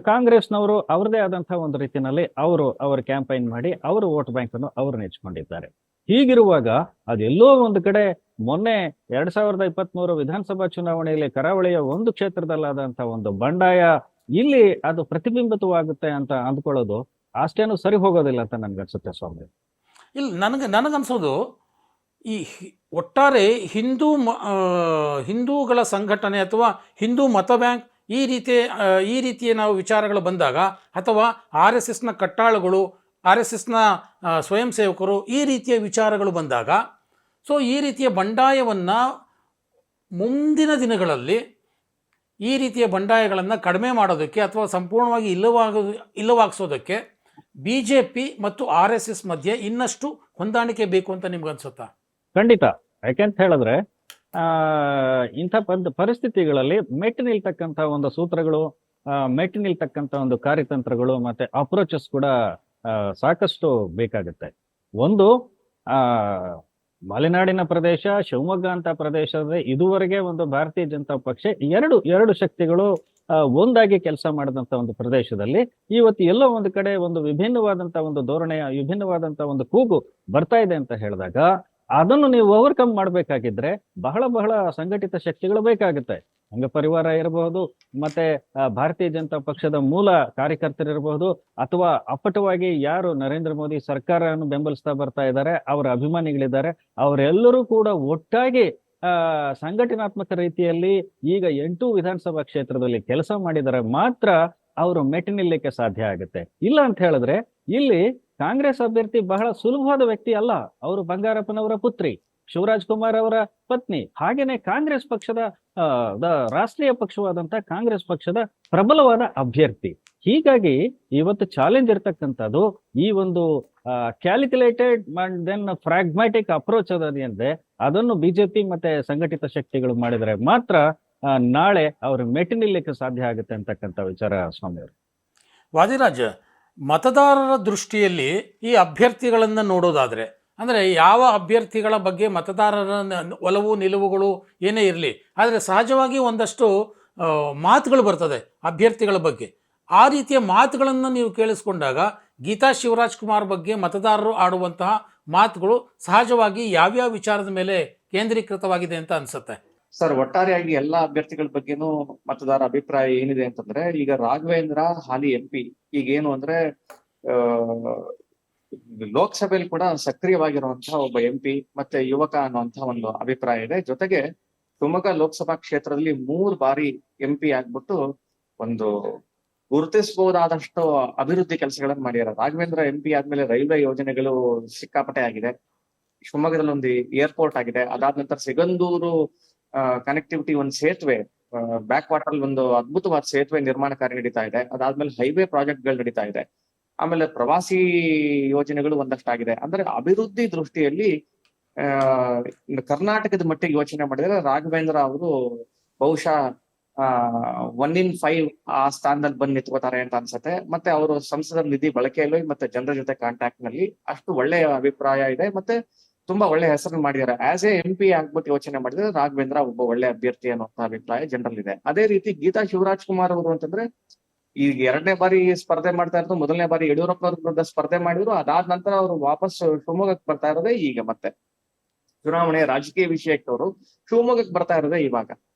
ಕಾಂಗ್ರೆಸ್ನವರು ಅವ್ರದೇ ಆದಂತಹ ಒಂದು ರೀತಿಯಲ್ಲಿ ಅವರು ಕ್ಯಾಂಪೈನ್ ಮಾಡಿ ಅವರು ವೋಟ್ ಬ್ಯಾಂಕ್ ಅನ್ನು ಅವರು ನೆಚ್ಕೊಂಡಿದ್ದಾರೆ. ಹೀಗಿರುವಾಗ ಅದೆಲ್ಲೋ ಒಂದು ಕಡೆ ಮೊನ್ನೆ 2023 ವಿಧಾನಸಭಾ ಚುನಾವಣೆಯಲ್ಲಿ ಕರಾವಳಿಯ ಒಂದು ಕ್ಷೇತ್ರದಲ್ಲಾದಂತಹ ಒಂದು ಬಂಡಾಯ ಇಲ್ಲಿ ಅದು ಪ್ರತಿಬಿಂಬಿತವಾಗುತ್ತೆ ಅಂತ ಅಂದ್ಕೊಳ್ಳೋದು ಅಷ್ಟೇನು ಸರಿ ಹೋಗೋದಿಲ್ಲ ಅಂತ ನನ್ಗನ್ಸುತ್ತೆ ಸ್ವಾಮಿ. ಇಲ್ಲ, ನನಗನ್ಸೋದು ಈ ಒಟ್ಟಾರೆ ಹಿಂದೂಗಳ ಸಂಘಟನೆ ಅಥವಾ ಹಿಂದೂ ಮತ ಬ್ಯಾಂಕ್ ಈ ರೀತಿಯ ನಾವು ವಿಚಾರಗಳು ಬಂದಾಗ, ಅಥವಾ RSSನ ಕಟ್ಟಾಳುಗಳು, RSSನ ಸ್ವಯಂ ಸೇವಕರು ಈ ರೀತಿಯ ವಿಚಾರಗಳು ಬಂದಾಗ, ಸೊ ಈ ರೀತಿಯ ಬಂಡಾಯವನ್ನು ಮುಂದಿನ ದಿನಗಳಲ್ಲಿ ಈ ರೀತಿಯ ಬಂಡಾಯಗಳನ್ನು ಕಡಿಮೆ ಮಾಡೋದಕ್ಕೆ ಅಥವಾ ಸಂಪೂರ್ಣವಾಗಿ ಇಲ್ಲವಾಗಿಸೋದಕ್ಕೆ BJP ಮತ್ತು RSS ಮಧ್ಯೆ ಇನ್ನಷ್ಟು ಹೊಂದಾಣಿಕೆ ಬೇಕು ಅಂತ ನಿಮ್ಗೆ ಅನ್ಸುತ್ತಾ? ಖಂಡಿತ. ಯಾಕೆಂತ ಹೇಳಿದ್ರೆ ಇಂಥ ಪರಿಸ್ಥಿತಿಗಳಲ್ಲಿ ಮೆಟ್ಟಿ ನಿಲ್ತಕ್ಕಂಥ ಒಂದು ಸೂತ್ರಗಳು, ಮೆಟ್ಟಿ ನಿಲ್ತಕ್ಕಂಥ ಒಂದು ಕಾರ್ಯತಂತ್ರಗಳು ಮತ್ತೆ ಅಪ್ರೋಚಸ್ ಕೂಡ ಸಾಕಷ್ಟು ಬೇಕಾಗುತ್ತೆ. ಒಂದು ಮಲೆನಾಡಿನ ಪ್ರದೇಶ, ಶಿವಮೊಗ್ಗ ಅಂತ ಪ್ರದೇಶದ ಇದುವರೆಗೆ ಒಂದು ಭಾರತೀಯ ಜನತಾ ಪಕ್ಷ ಎರಡು ಶಕ್ತಿಗಳು ಒಂದಾಗಿ ಕೆಲಸ ಮಾಡಿದಂತ ಒಂದು ಪ್ರದೇಶದಲ್ಲಿ ಇವತ್ತು ಎಲ್ಲೋ ಒಂದು ಕಡೆ ಒಂದು ವಿಭಿನ್ನವಾದಂತ ಒಂದು ಧೋರಣೆಯ ವಿಭಿನ್ನವಾದಂತ ಒಂದು ಕೂಗು ಬರ್ತಾ ಇದೆ ಅಂತ ಹೇಳಿದಾಗ, ಅದನ್ನು ನೀವು ಓವರ್ಕಮ್ ಮಾಡ್ಬೇಕಾಗಿದ್ರೆ ಬಹಳ ಸಂಘಟಿತ ಶಕ್ತಿಗಳು ಬೇಕಾಗುತ್ತೆ. ಸಂಘ ಪರಿವಾರ ಇರಬಹುದು, ಮತ್ತೆ ಭಾರತೀಯ ಜನತಾ ಪಕ್ಷದ ಮೂಲ ಕಾರ್ಯಕರ್ತರಿರಬಹುದು, ಅಥವಾ ಅಪ್ಪಟವಾಗಿ ಯಾರು ನರೇಂದ್ರ ಮೋದಿ ಸರ್ಕಾರವನ್ನು ಬೆಂಬಲಿಸ್ತಾ ಬರ್ತಾ ಇದ್ದಾರೆ ಅವರ ಅಭಿಮಾನಿಗಳಿದ್ದಾರೆ, ಅವರೆಲ್ಲರೂ ಕೂಡ ಒಟ್ಟಾಗಿ ಸಂಘಟನಾತ್ಮಕ ರೀತಿಯಲ್ಲಿ ಈಗ 8 ವಿಧಾನಸಭಾ ಕ್ಷೇತ್ರದಲ್ಲಿ ಕೆಲಸ ಮಾಡಿದರೆ ಮಾತ್ರ ಅವರು ಮೆಟ್ಟಿ ನಿಲ್ಲಕ್ಕೆ ಸಾಧ್ಯ ಆಗುತ್ತೆ. ಇಲ್ಲ ಅಂತ ಹೇಳಿದ್ರೆ ಇಲ್ಲಿ ಕಾಂಗ್ರೆಸ್ ಅಭ್ಯರ್ಥಿ ಬಹಳ ಸುಲಭವಾದ ವ್ಯಕ್ತಿ ಅಲ್ಲ. ಅವರು ಬಂಗಾರಪ್ಪನವರ ಪುತ್ರಿ, ಶಿವರಾಜ್ ಕುಮಾರ್ ಅವರ ಪತ್ನಿ, ಹಾಗೇನೆ ಕಾಂಗ್ರೆಸ್ ಪಕ್ಷದ ರಾಷ್ಟ್ರೀಯ ಪಕ್ಷವಾದಂತ ಕಾಂಗ್ರೆಸ್ ಪಕ್ಷದ ಪ್ರಬಲವಾದ ಅಭ್ಯರ್ಥಿ. ಹೀಗಾಗಿ ಇವತ್ತು ಚಾಲೆಂಜ್ ಇರ್ತಕ್ಕಂಥದ್ದು ಈ ಒಂದು ಕ್ಯಾಲ್ಕುಲೇಟೆಡ್ ಅಂಡ್ ದೆನ್ ಫ್ರಾಗ್ಮ್ಯಾಟಿಕ್ ಅಪ್ರೋಚ್ ಅದೇನಿದೆ ಅದನ್ನು ಬಿಜೆಪಿ ಮತ್ತೆ ಸಂಘಟಿತ ಶಕ್ತಿಗಳು ಮಾಡಿದರೆ ಮಾತ್ರ ನಾಳೆ ಅವರು ಮೆಟ್ಟಿ ನಿಲ್ಲಕ್ಕೆ ಸಾಧ್ಯ ಆಗುತ್ತೆ ಅಂತಕ್ಕಂಥ ವಿಚಾರ ಸ್ವಾಮಿಯವರು. ವಾದಿರಾಜ್, ಮತದಾರರ ದೃಷ್ಟಿಯಲ್ಲಿ ಈ ಅಭ್ಯರ್ಥಿಗಳನ್ನು ನೋಡೋದಾದ್ರೆ ಅಂದರೆ ಯಾವ ಅಭ್ಯರ್ಥಿಗಳ ಬಗ್ಗೆ ಮತದಾರರ ಒಲವು ನಿಲುವುಗಳು ಏನೇ ಇರಲಿ, ಆದರೆ ಸಹಜವಾಗಿ ಒಂದಷ್ಟು ಮಾತುಗಳು ಬರ್ತದೆ ಅಭ್ಯರ್ಥಿಗಳ ಬಗ್ಗೆ. ಆ ರೀತಿಯ ಮಾತುಗಳನ್ನು ನೀವು ಕೇಳಿಸ್ಕೊಂಡಾಗ ಗೀತಾ ಶಿವರಾಜ್ ಕುಮಾರ್ ಬಗ್ಗೆ ಮತದಾರರು ಆಡುವಂತಹ ಮಾತುಗಳು ಸಹಜವಾಗಿ ಯಾವ್ಯಾವ ವಿಚಾರದ ಮೇಲೆ ಕೇಂದ್ರೀಕೃತವಾಗಿದೆ ಅಂತ ಅನ್ಸುತ್ತೆ? ಸರ್, ಒಟ್ಟಾರೆಯಾಗಿ ಎಲ್ಲಾ ಅಭ್ಯರ್ಥಿಗಳ ಬಗ್ಗೆನೂ ಮತದಾರ ಅಭಿಪ್ರಾಯ ಏನಿದೆ ಅಂತಂದ್ರೆ, ಈಗ ರಾಘವೇಂದ್ರ ಹಾಲಿ MP ಈಗ ಏನು ಅಂದ್ರೆ ಆ ಲೋಕಸಭೆಯಲ್ಲಿ ಕೂಡ ಸಕ್ರಿಯವಾಗಿರುವಂತಹ ಒಬ್ಬ MP ಮತ್ತೆ ಯುವಕ ಅನ್ನುವಂತಹ ಒಂದು ಅಭಿಪ್ರಾಯ ಇದೆ. ಜೊತೆಗೆ ಶಿವಮೊಗ್ಗ ಲೋಕಸಭಾ ಕ್ಷೇತ್ರದಲ್ಲಿ 3 ಬಾರಿ MP ಆಗ್ಬಿಟ್ಟು ಒಂದು ಗುರುತಿಸಬಹುದಾದಷ್ಟು ಅಭಿವೃದ್ಧಿ ಕೆಲಸಗಳನ್ನು ಮಾಡಿದ್ದಾರೆ. ರಾಘವೇಂದ್ರ MP ಆದ್ಮೇಲೆ ರೈಲ್ವೆ ಯೋಜನೆಗಳು ಸಿಕ್ಕಾಪಟ್ಟೆ ಆಗಿದೆ. ಶಿವಮೊಗ್ಗದಲ್ಲಿ ಒಂದು ಏರ್ಪೋರ್ಟ್ ಆಗಿದೆ. ಅದಾದ ನಂತರ ಸಿಗಂದೂರು ಕನೆಕ್ಟಿವಿಟಿ ಒಂದು ಸೇತುವೆ, ಬ್ಯಾಕ್ ವಾಟರ್ ಅಲ್ಲಿ ಒಂದು ಅದ್ಭುತವಾದ ಸೇತುವೆ ನಿರ್ಮಾಣ ಕಾರ್ಯ ನಡೀತಾ ಇದೆ. ಅದಾದ್ಮೇಲೆ ಹೈವೇ ಪ್ರಾಜೆಕ್ಟ್ ಗಳು ನಡೀತಾ ಇದೆ. ಆಮೇಲೆ ಪ್ರವಾಸಿ ಯೋಜನೆಗಳು ಒಂದಷ್ಟಾಗಿದೆ. ಅಂದ್ರೆ ಅಭಿವೃದ್ಧಿ ದೃಷ್ಟಿಯಲ್ಲಿ ಕರ್ನಾಟಕದ ಮಟ್ಟಿಗೆ ಯೋಚನೆ ಮಾಡಿದ್ರೆ ರಾಘವೇಂದ್ರ ಅವರು ಬಹುಶಃ 1 in 5 ಆ ಸ್ಥಾನದಲ್ಲಿ ಬಂದು ನಿಂತ್ಕೋತಾರೆ ಅಂತ ಅನ್ಸುತ್ತೆ. ಮತ್ತೆ ಅವರು ಸಂಸದರ ನಿಧಿ ಬಳಕೆಯಲ್ಲೂ ಮತ್ತೆ ಜನರ ಜೊತೆ ಕಾಂಟ್ಯಾಕ್ಟ್ ನಲ್ಲಿ ಅಷ್ಟು ಒಳ್ಳೆಯ ಅಭಿಪ್ರಾಯ ಇದೆ. ಮತ್ತೆ ತುಂಬಾ ಒಳ್ಳೆ ಹೆಸರನ್ನು ಮಾಡಿದ್ದಾರೆ. ಆಸ್ ಎ MP ಆಗ್ಬಿಟ್ಟು ಯೋಚನೆ ಮಾಡಿದ್ರೆ ರಾಘವೇಂದ್ರ ಒಬ್ಬ ಒಳ್ಳೆ ಅಭ್ಯರ್ಥಿ ಅನ್ನುವಂತ ಅಭಿಪ್ರಾಯ ಜನರಲ್ಲಿದೆ. ಅದೇ ರೀತಿ ಗೀತಾ ಶಿವರಾಜ್ ಕುಮಾರ್ ಅವರು ಅಂತಂದ್ರೆ ಈಗ 2ನೇ ಬಾರಿ ಸ್ಪರ್ಧೆ ಮಾಡ್ತಾ ಇರೋದು. 1ನೇ ಬಾರಿ ಯಡಿಯೂರಪ್ಪನವ್ರ ವಿರುದ್ಧ ಸ್ಪರ್ಧೆ ಮಾಡಿದ್ರು. ಅದಾದ ನಂತರ ಅವರು ವಾಪಸ್ ಶಿವಮೊಗ್ಗಕ್ಕೆ ಬರ್ತಾ ಇರೋದೇ ಈಗ. ಮತ್ತೆ ಚುನಾವಣೆ ರಾಜಕೀಯ ವಿಷಯಕ್ಕೆ ಅವರು ಶಿವಮೊಗ್ಗಕ್ಕೆ ಬರ್ತಾ ಇರೋದೇ ಇವಾಗ.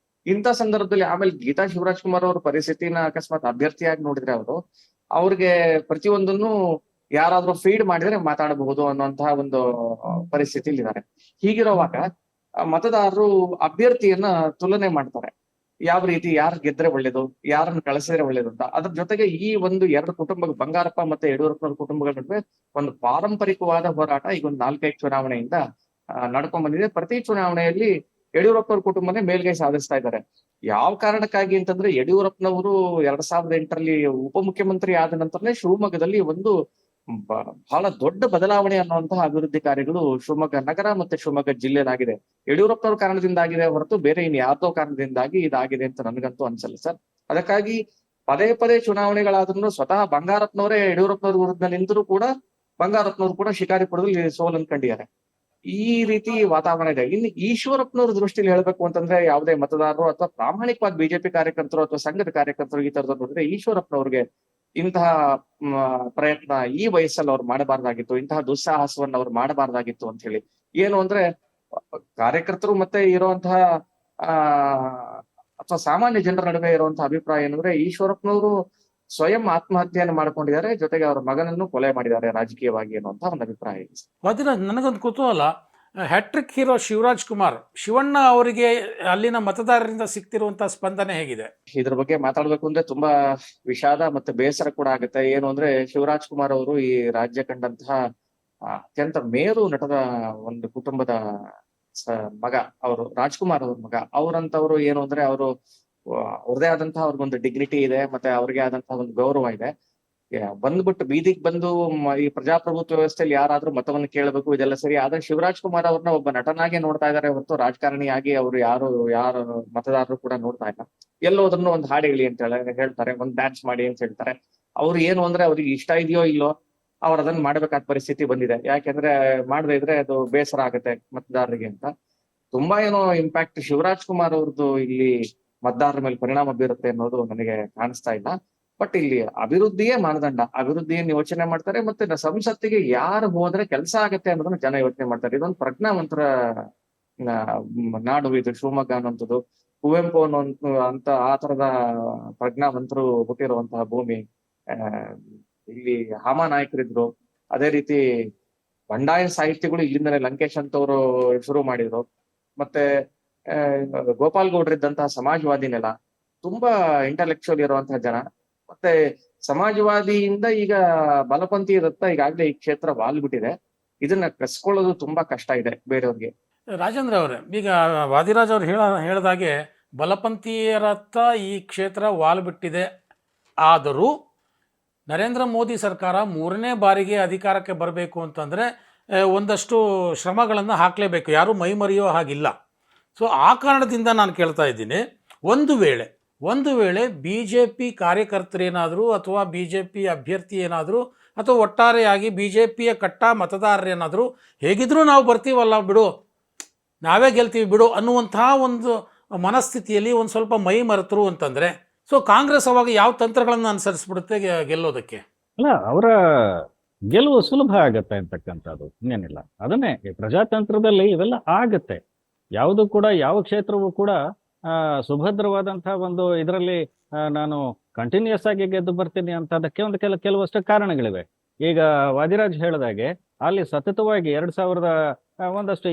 ಇಂಥ ಸಂದರ್ಭದಲ್ಲಿ ಆಮೇಲೆ ಗೀತಾ ಶಿವರಾಜ್ ಕುಮಾರ್ ಅವ್ರ ಪರಿಸ್ಥಿತಿನ ಅಕಸ್ಮಾತ್ ಅಭ್ಯರ್ಥಿಯಾಗಿ ನೋಡಿದ್ರೆ ಅವ್ರಿಗೆ ಪ್ರತಿಯೊಂದನ್ನು ಯಾರಾದ್ರೂ ಫೀಡ್ ಮಾಡಿದ್ರೆ ಮಾತಾಡಬಹುದು ಅನ್ನುವಂತಹ ಒಂದು ಪರಿಸ್ಥಿತಿಲಿ ಇದ್ದಾರೆ. ಹೀಗಿರುವಾಗ ಮತದಾರರು ಅಭ್ಯರ್ಥಿಯನ್ನ ತುಲನೆ ಮಾಡ್ತಾರೆ. ಯಾವ ರೀತಿ ಯಾರು ಗೆದ್ರೆ ಒಳ್ಳೇದು, ಯಾರನ್ನ ಕಳಿಸಿದ್ರೆ ಒಳ್ಳೇದು ಅಂತ. ಅದ್ರ ಜೊತೆಗೆ ಈ ಒಂದು 2 ಕುಟುಂಬ, ಬಂಗಾರಪ್ಪ ಮತ್ತೆ ಯಡಿಯೂರಪ್ಪನವ್ರ ಕುಟುಂಬಗಳ ನಡುವೆ ಒಂದು ಪಾರಂಪರಿಕವಾದ ಹೋರಾಟ ಈಗ ಒಂದು 4-5 ಚುನಾವಣೆಯಿಂದ ನಡ್ಕೊಂಡ್ ಬಂದಿದೆ. ಪ್ರತಿ ಚುನಾವಣೆಯಲ್ಲಿ ಯಡಿಯೂರಪ್ಪನವ್ರ ಕುಟುಂಬನೇ ಮೇಲ್ಗೈ ಸಾಧಿಸ್ತಾ ಇದ್ದಾರೆ. ಯಾವ ಕಾರಣಕ್ಕಾಗಿ ಅಂತಂದ್ರೆ ಯಡಿಯೂರಪ್ಪನವರು 2008ರಲ್ಲಿ ಉಪಮುಖ್ಯಮಂತ್ರಿ ಆದ ನಂತರನೇ ಶಿವಮೊಗ್ಗದಲ್ಲಿ ಒಂದು ಬಹಳ ದೊಡ್ಡ ಬದಲಾವಣೆ ಅನ್ನುವಂತಹ ಅಭಿವೃದ್ಧಿ ಕಾರ್ಯಗಳು ಶಿವಮೊಗ್ಗ ನಗರ ಮತ್ತೆ ಶಿವಮೊಗ್ಗ ಜಿಲ್ಲೆದಾಗಿದೆ. ಯಡಿಯೂರಪ್ಪನವ್ರ ಕಾರಣದಿಂದ ಆಗಿದೆ ಹೊರತು ಬೇರೆ ಇನ್ ಯಾರ್ದೋ ಕಾರಣದಿಂದಾಗಿ ಇದಾಗಿದೆ ಅಂತ ನನಗಂತೂ ಅನ್ಸಲ್ಲ ಸರ್. ಅದಕ್ಕಾಗಿ ಪದೇ ಪದೇ ಚುನಾವಣೆಗಳಾದ್ರೂ ಸ್ವತಃ ಬಂಗಾರಪ್ಪನವರೇ ಯಡಿಯೂರಪ್ಪನವ್ರ ವಿರುದ್ಧ ನಿಂತರೂ ಕೂಡ ಬಂಗಾರಪ್ಪನವ್ರು ಕೂಡ ಶಿಕಾರಿಪುರದಲ್ಲಿ ಸೋಲನ್ನು ಕಂಡಿದ್ದಾರೆ. ಈ ರೀತಿ ವಾತಾವರಣ ಇದೆ. ಇನ್ನು ಈಶ್ವರಪ್ಪನವ್ರ ದೃಷ್ಟಿಯಲ್ಲಿ ಹೇಳ್ಬೇಕು ಅಂತಂದ್ರೆ ಯಾವುದೇ ಮತದಾರರು ಅಥವಾ ಪ್ರಾಮಾಣಿಕವಾದ ಬಿಜೆಪಿ ಕಾರ್ಯಕರ್ತರು ಅಥವಾ ಸಂಘದ ಕಾರ್ಯಕರ್ತರು ಈ ತರದ ನೋಡಿದ್ರೆ ಈಶ್ವರಪ್ಪನವ್ರಿಗೆ ಇಂತಹ ಪ್ರಯತ್ನ ಈ ವಯಸ್ಸಲ್ಲಿ ಅವ್ರು ಮಾಡಬಾರ್ದಾಗಿತ್ತು, ಇಂತಹ ದುಸ್ಸಾಹಸವನ್ನ ಅವ್ರು ಮಾಡಬಾರ್ದಾಗಿತ್ತು ಅಂತ ಹೇಳಿ. ಏನು ಅಂದ್ರೆ ಕಾರ್ಯಕರ್ತರು ಮತ್ತೆ ಇರುವಂತಹ ಅಥವಾ ಸಾಮಾನ್ಯ ಜನರ ನಡುವೆ ಇರುವಂತಹ ಅಭಿಪ್ರಾಯ ಏನಂದ್ರೆ ಈಶ್ವರಪ್ಪನವರು ಸ್ವಯಂ ಆತ್ಮಹತ್ಯೆಯನ್ನು ಮಾಡ್ಕೊಂಡಿದ್ದಾರೆ, ಜೊತೆಗೆ ಅವರ ಮಗನನ್ನು ಕೊಲೆ ಮಾಡಿದ್ದಾರೆ ರಾಜಕೀಯವಾಗಿ ಅನ್ನುವಂತ ಒಂದು ಅಭಿಪ್ರಾಯ ಇದೆ. ವಾದಿರಾಜ್, ನನಗೊಂದು ಕುತೂಹಲ, ಹ್ಯಾಟ್ರಿಕ್ ಹೀರೋ ಶಿವರಾಜ್ ಕುಮಾರ್, ಶಿವಣ್ಣ ಅವರಿಗೆ ಅಲ್ಲಿನ ಮತದಾರರಿಂದ ಸಿಗ್ತಿರುವಂತಹ ಸ್ಪಂದನೆ ಹೇಗಿದೆ? ಇದ್ರ ಬಗ್ಗೆ ಮಾತಾಡ್ಬೇಕು ಅಂದ್ರೆ ತುಂಬಾ ವಿಷಾದ ಮತ್ತೆ ಬೇಸರ ಕೂಡ ಆಗುತ್ತೆ. ಏನು ಅಂದ್ರೆ ಶಿವರಾಜ್ ಕುಮಾರ್ ಅವರು ಈ ರಾಜ್ಯ ಕಂಡಂತಹ ಅತ್ಯಂತ ಮೇರು ನಟದ ಒಂದು ಕುಟುಂಬದ ಮಗ. ಅವರು ರಾಜ್ಕುಮಾರ್ ಅವ್ರ ಮಗ. ಅವ್ರಂತವ್ರು ಏನು ಅಂದ್ರೆ ಅವರು ಅವ್ರದೇ ಆದಂತಹ ಅವ್ರಿಗೊಂದು ಡಿಗ್ನಿಟಿ ಇದೆ, ಮತ್ತೆ ಅವ್ರಿಗೆ ಆದಂತಹ ಒಂದು ಗೌರವ ಇದೆ. ಬಂದ್ಬಿಟ್ಟು ಬೀದಿಗೆ ಬಂದು ಈ ಪ್ರಜಾಪ್ರಭುತ್ವ ವ್ಯವಸ್ಥೆಯಲ್ಲಿ ಯಾರಾದ್ರೂ ಮತವನ್ನು ಕೇಳಬೇಕು, ಇದೆಲ್ಲ ಸರಿ. ಆದ್ರೆ ಶಿವರಾಜ್ ಕುಮಾರ್ ಅವ್ರನ್ನ ಒಬ್ಬ ನಟನಾಗೆ ನೋಡ್ತಾ ಇದಾರೆ ಹೊರತು ರಾಜಕಾರಣಿಯಾಗಿ ಅವರು ಯಾರು ಮತದಾರರು ಕೂಡ ನೋಡ್ತಾ ಇಲ್ಲ. ಎಲ್ಲೋದ್ರೂ ಒಂದು ಹಾಡು ಹೇಳಿ ಅಂತ ಹೇಳ್ತಾರೆ, ಒಂದು ಡ್ಯಾನ್ಸ್ ಮಾಡಿ ಅಂತ ಹೇಳ್ತಾರೆ. ಅವ್ರು ಏನು ಅಂದ್ರೆ ಅವ್ರಿಗೆ ಇಷ್ಟ ಇದೆಯೋ ಇಲ್ಲೋ ಅವ್ರು ಅದನ್ನ ಮಾಡ್ಬೇಕಾದ ಪರಿಸ್ಥಿತಿ ಬಂದಿದೆ. ಯಾಕೆಂದ್ರೆ ಮಾಡದೇ ಇದ್ರೆ ಅದು ಬೇಸರ ಆಗುತ್ತೆ ಮತದಾರರಿಗೆ ಅಂತ. ತುಂಬಾ ಏನೋ ಇಂಪ್ಯಾಕ್ಟ್ ಶಿವರಾಜ್ ಕುಮಾರ್ ಅವ್ರದ್ದು ಇಲ್ಲಿ ಮತದಾರರ ಮೇಲೆ ಪರಿಣಾಮ ಬೀರುತ್ತೆ ಅನ್ನೋದು ನನಗೆ ಕಾಣಿಸ್ತಾ ಇಲ್ಲ. ಬಟ್ ಇಲ್ಲಿ ಅಭಿವೃದ್ಧಿಯೇ ಮಾನದಂಡ, ಅಭಿವೃದ್ಧಿಯನ್ನು ಯೋಚನೆ ಮಾಡ್ತಾರೆ. ಮತ್ತೆ ಸಂಸತ್ತಿಗೆ ಯಾರು ಹೋದ್ರೆ ಕೆಲಸ ಆಗತ್ತೆ ಅನ್ನೋದನ್ನ ಜನ ಯೋಚನೆ ಮಾಡ್ತಾರೆ. ಇದೊಂದು ಪ್ರಜ್ಞಾವಂತರ ನಾಡು ಇದು ಶಿವಮೊಗ್ಗ ಅನ್ನುವಂಥದ್ದು. ಕುವೆಂಪು ಅಂತ ಆ ತರದ ಪ್ರಜ್ಞಾವಂತರು ಹುಟ್ಟಿರುವಂತಹ ಭೂಮಿ. ಇಲ್ಲಿ ಹಾಮ ನಾಯಕರಿದ್ರು. ಅದೇ ರೀತಿ ಬಂಡಾಯ ಸಾಹಿತ್ಯಗಳು ಇಲ್ಲಿಂದಲೇ ಲಂಕೇಶ್ ಅಂತವ್ರು ಶುರು ಮಾಡಿದ್ರು. ಮತ್ತೆ ಗೋಪಾಲ್ ಗೌಡ್ರಿದ್ದಂತಹ ಸಮಾಜವಾದಿ ನೆಲ, ತುಂಬಾ ಇಂಟೆಲೆಕ್ಚುಯಲ್ ಇರುವಂತಹ ಜನ. ಮತ್ತೆ ಸಮಾಜವಾದಿಯಿಂದ ಈಗ ಬಲಪಂಥಿ ಇರುತ್ತಾ ಈಗಾಗಲೇ ಈ ಕ್ಷೇತ್ರ ವಾಲ್ಬಿಟ್ಟಿದೆ. ಇದನ್ನ ಕಸ್ಕೊಳ್ಳೋದು ತುಂಬಾ ಕಷ್ಟ ಇದೆ ಬೇರೆಯವ್ರಿಗೆ. ರಾಜೇಂದ್ರ ಅವರೇ, ಈಗ ವಾದಿರಾಜ್ ಅವ್ರು ಹೇಳಿದಾಗೆ ಬಲಪಂಥೀಯರತ್ತ ಈ ಕ್ಷೇತ್ರ ವಾಲ್ಬಿಟ್ಟಿದೆ. ಆದರೂ ನರೇಂದ್ರ ಮೋದಿ ಸರ್ಕಾರ 3ನೇ ಬಾರಿಗೆ ಅಧಿಕಾರಕ್ಕೆ ಬರಬೇಕು ಅಂತಂದರೆ ಒಂದಷ್ಟು ಶ್ರಮಗಳನ್ನು ಹಾಕಲೇಬೇಕು, ಯಾರೂ ಮೈಮರೆಯೋ ಹಾಗಿಲ್ಲ. ಸೊ ಆ ಕಾರಣದಿಂದ ನಾನು ಕೇಳ್ತಾ ಇದ್ದೀನಿ, ಒಂದು ವೇಳೆ BJP ಕಾರ್ಯಕರ್ತರೇನಾದರೂ ಅಥವಾ BJP ಅಭ್ಯರ್ಥಿ ಏನಾದರೂ ಅಥವಾ ಒಟ್ಟಾರೆಯಾಗಿ ಬಿ ಜೆ ಪಿಯ ಕಟ್ಟ ಮತದಾರರೇನಾದರೂ ಹೇಗಿದ್ರೂ ನಾವು ಬರ್ತೀವಲ್ಲ ಬಿಡು, ನಾವೇ ಗೆಲ್ತೀವಿ ಬಿಡು ಅನ್ನುವಂತಹ ಒಂದು ಮನಸ್ಥಿತಿಯಲ್ಲಿ ಒಂದು ಸ್ವಲ್ಪ ಮೈ ಮರೆತರು ಅಂತಂದರೆ, ಸೊ ಕಾಂಗ್ರೆಸ್ ಅವಾಗ ಯಾವ ತಂತ್ರಗಳನ್ನು ಅನುಸರಿಸ್ಬಿಡುತ್ತೆ ಗೆಲ್ಲೋದಕ್ಕೆ? ಅಲ್ಲ, ಅವರ ಗೆಲುವು ಸುಲಭ ಆಗತ್ತೆ ಅಂತಕ್ಕಂಥದ್ದು ಇನ್ನೇನಿಲ್ಲ. ಅದನ್ನೇ ಈ ಪ್ರಜಾತಂತ್ರದಲ್ಲಿ ಇವೆಲ್ಲ ಆಗತ್ತೆ. ಯಾವುದು ಕೂಡ ಯಾವ ಕ್ಷೇತ್ರವೂ ಕೂಡ ಸುಭದ್ರವಾದಂತಹ ಒಂದು ಇದರಲ್ಲಿ ನಾನು ಕಂಟಿನ್ಯೂಸ್ ಆಗಿ ಗೆದ್ದು ಬರ್ತೀನಿ ಅಂತ ಅದಕ್ಕೆ ಒಂದು ಕೆಲವಷ್ಟು ಕಾರಣಗಳಿವೆ. ಈಗ ವಾದಿರಾಜ್ ಹೇಳಿದಾಗೆ ಅಲ್ಲಿ ಸತತವಾಗಿ 2000 ಒಂದಷ್ಟು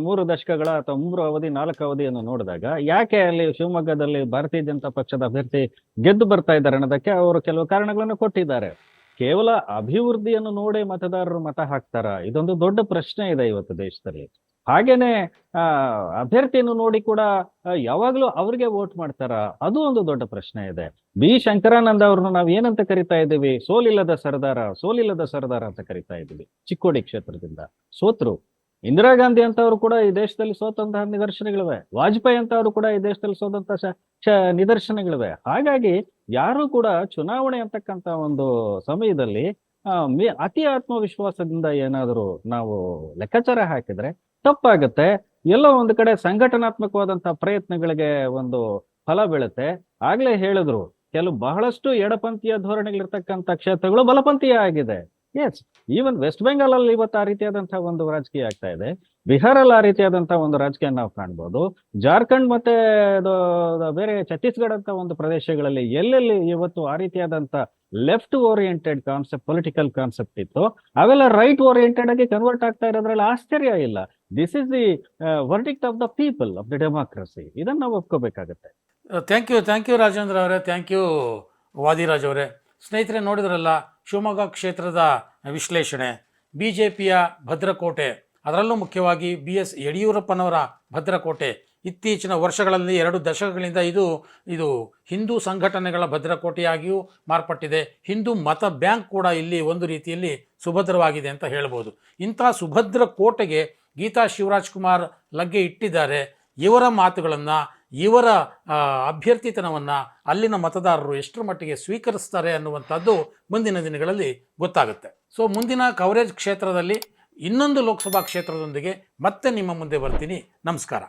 3 ದಶಕಗಳ ಅಥವಾ 3 ಅವಧಿ 4 ಅವಧಿಯನ್ನು ನೋಡಿದಾಗ ಯಾಕೆ ಅಲ್ಲಿ ಶಿವಮೊಗ್ಗದಲ್ಲಿ ಭಾರತೀಯ ಜನತಾ ಪಕ್ಷದ ಅಭ್ಯರ್ಥಿ ಗೆದ್ದು ಬರ್ತಾ ಇದ್ದಾರೆ ಅನ್ನೋದಕ್ಕೆ ಅವರು ಕೆಲವು ಕಾರಣಗಳನ್ನು ಕೊಟ್ಟಿದ್ದಾರೆ. ಕೇವಲ ಅಭಿವೃದ್ಧಿಯನ್ನು ನೋಡಿ ಮತದಾರರು ಮತ ಹಾಕ್ತಾರ? ಇದೊಂದು ದೊಡ್ಡ ಪ್ರಶ್ನೆ ಇದೆ ಇವತ್ತು ದೇಶದಲ್ಲಿ. ಹಾಗೇನೆ ಅಭ್ಯರ್ಥಿಯನ್ನು ನೋಡಿ ಕೂಡ ಯಾವಾಗ್ಲೂ ಅವ್ರಿಗೆ ವೋಟ್ ಮಾಡ್ತಾರ? ಅದು ಒಂದು ದೊಡ್ಡ ಪ್ರಶ್ನೆ ಇದೆ. ಬಿ ಶಂಕರಾನಂದ ಅವ್ರನ್ನ ನಾವ್ ಏನಂತ ಕರಿತಾ ಇದ್ದೀವಿ? ಸೋಲಿಲ್ಲದ ಸರ್ದಾರ ಅಂತ ಕರಿತಾ ಇದ್ದೀವಿ. ಚಿಕ್ಕೋಡಿ ಕ್ಷೇತ್ರದಿಂದ ಸೋತ್ರು. ಇಂದಿರಾ ಗಾಂಧಿ ಅಂತವ್ರು ಕೂಡ ಈ ದೇಶದಲ್ಲಿ ಸೋತಂತಹ ನಿದರ್ಶನಗಳಿವೆ. ವಾಜಪೇಯಿ ಅಂತವ್ರು ಕೂಡ ಈ ದೇಶದಲ್ಲಿ ಸೋತಂತಹ ನಿದರ್ಶನಗಳಿವೆ. ಹಾಗಾಗಿ ಯಾರು ಕೂಡ ಚುನಾವಣೆ ಅಂತಕ್ಕಂತ ಒಂದು ಸಮಯದಲ್ಲಿ ಅತಿ ಆತ್ಮವಿಶ್ವಾಸದಿಂದ ಏನಾದರೂ ನಾವು ಲೆಕ್ಕಾಚಾರ ಹಾಕಿದ್ರೆ ತಪ್ಪಾಗತ್ತೆ. ಎಲ್ಲೋ ಒಂದು ಕಡೆ ಸಂಘಟನಾತ್ಮಕವಾದಂತಹ ಪ್ರಯತ್ನಗಳಿಗೆ ಒಂದು ಫಲ ಬೀಳುತ್ತೆ. ಆಗ್ಲೇ ಹೇಳಿದ್ರು, ಬಹಳಷ್ಟು ಎಡಪಂಥೀಯ ಧೋರಣೆಗಳಿರ್ತಕ್ಕಂಥ ಕ್ಷೇತ್ರಗಳು ಬಲಪಂಥೀಯ ಆಗಿದೆ. ಎಸ್, ಈವನ್ ವೆಸ್ಟ್ ಬೆಂಗಾಲ್ ಅಲ್ಲಿ ಇವತ್ತು ಆ ರೀತಿಯಾದಂತಹ ಒಂದು ರಾಜಕೀಯ ಆಗ್ತಾ ಇದೆ. ಬಿಹಾರಲ್ಲಿ ಆ ರೀತಿಯಾದಂತಹ ಒಂದು ರಾಜಕೀಯ ನಾವು ಕಾಣ್ಬೋದು. ಜಾರ್ಖಂಡ್ ಮತ್ತೆ ಬೇರೆ ಛತ್ತೀಸ್ಗಢ ಅಂತ ಒಂದು ಪ್ರದೇಶಗಳಲ್ಲಿ ಎಲ್ಲೆಲ್ಲಿ ಇವತ್ತು ಆ ರೀತಿಯಾದಂತ left oriented concept, political concept ಇತ್ತು, ಅವೆಲ್ಲ ರೈಟ್ ಓರಿಯೆಂಟೆಡ್ ಆಗಿ ಕನ್ವರ್ಟ್ ಆಗ್ತಾ ಇರೋದ್ರಲ್ಲಿ ಆಶ್ಚರ್ಯ ಇಲ್ಲ. This is the verdict of the people of the democracy. ಇದನ್ನ ನಾವು ಒಪ್ಕೋಬೇಕಾಗತ್ತೆ. ಥ್ಯಾಂಕ್ ಯು ರಾಜೇಂದ್ರ ಅವರೇ, ಥ್ಯಾಂಕ್ ಯು ವಾದಿರಾಜ್ ಅವರೇ. ಸ್ನೇಹಿತರೆ, ನೋಡಿದ್ರಲ್ಲ ಶಿವಮೊಗ್ಗ ಕ್ಷೇತ್ರದ ವಿಶ್ಲೇಷಣೆ. ಬಿ ಜೆ ಪಿಯ ಭದ್ರಕೋಟೆ, ಅದರಲ್ಲೂ ಮುಖ್ಯವಾಗಿ BS ಯಡಿಯೂರಪ್ಪನವರ ಭದ್ರಕೋಟೆ. ಇತ್ತೀಚಿನ ವರ್ಷಗಳಲ್ಲಿ 2 ದಶಕಗಳಿಂದ ಇದು ಹಿಂದೂ ಸಂಘಟನೆಗಳ ಭದ್ರಕೋಟೆಯಾಗಿಯೂ ಮಾರ್ಪಟ್ಟಿದೆ. ಹಿಂದೂ ಮತ ಬ್ಯಾಂಕ್ ಕೂಡ ಇಲ್ಲಿ ಒಂದು ರೀತಿಯಲ್ಲಿ ಸುಭದ್ರವಾಗಿದೆ ಅಂತ ಹೇಳ್ಬೋದು. ಇಂಥ ಸುಭದ್ರ ಕೋಟೆಗೆ ಗೀತಾ ಶಿವರಾಜ್ಕುಮಾರ್ ಲಗ್ಗೆ ಇಟ್ಟಿದ್ದಾರೆ. ಇವರ ಮಾತುಗಳನ್ನು, ಇವರ ಅಭ್ಯರ್ಥಿತನವನ್ನು ಅಲ್ಲಿನ ಮತದಾರರು ಎಷ್ಟರ ಮಟ್ಟಿಗೆ ಸ್ವೀಕರಿಸ್ತಾರೆ ಅನ್ನುವಂಥದ್ದು ಮುಂದಿನ ದಿನಗಳಲ್ಲಿ ಗೊತ್ತಾಗುತ್ತೆ. ಸೊ ಮುಂದಿನ ಕವರೇಜ್ ಕ್ಷೇತ್ರದಲ್ಲಿ ಇನ್ನೊಂದು ಲೋಕಸಭಾ ಕ್ಷೇತ್ರದೊಂದಿಗೆ ಮತ್ತೆ ನಿಮ್ಮ ಮುಂದೆ ಬರ್ತೀನಿ. ನಮಸ್ಕಾರ.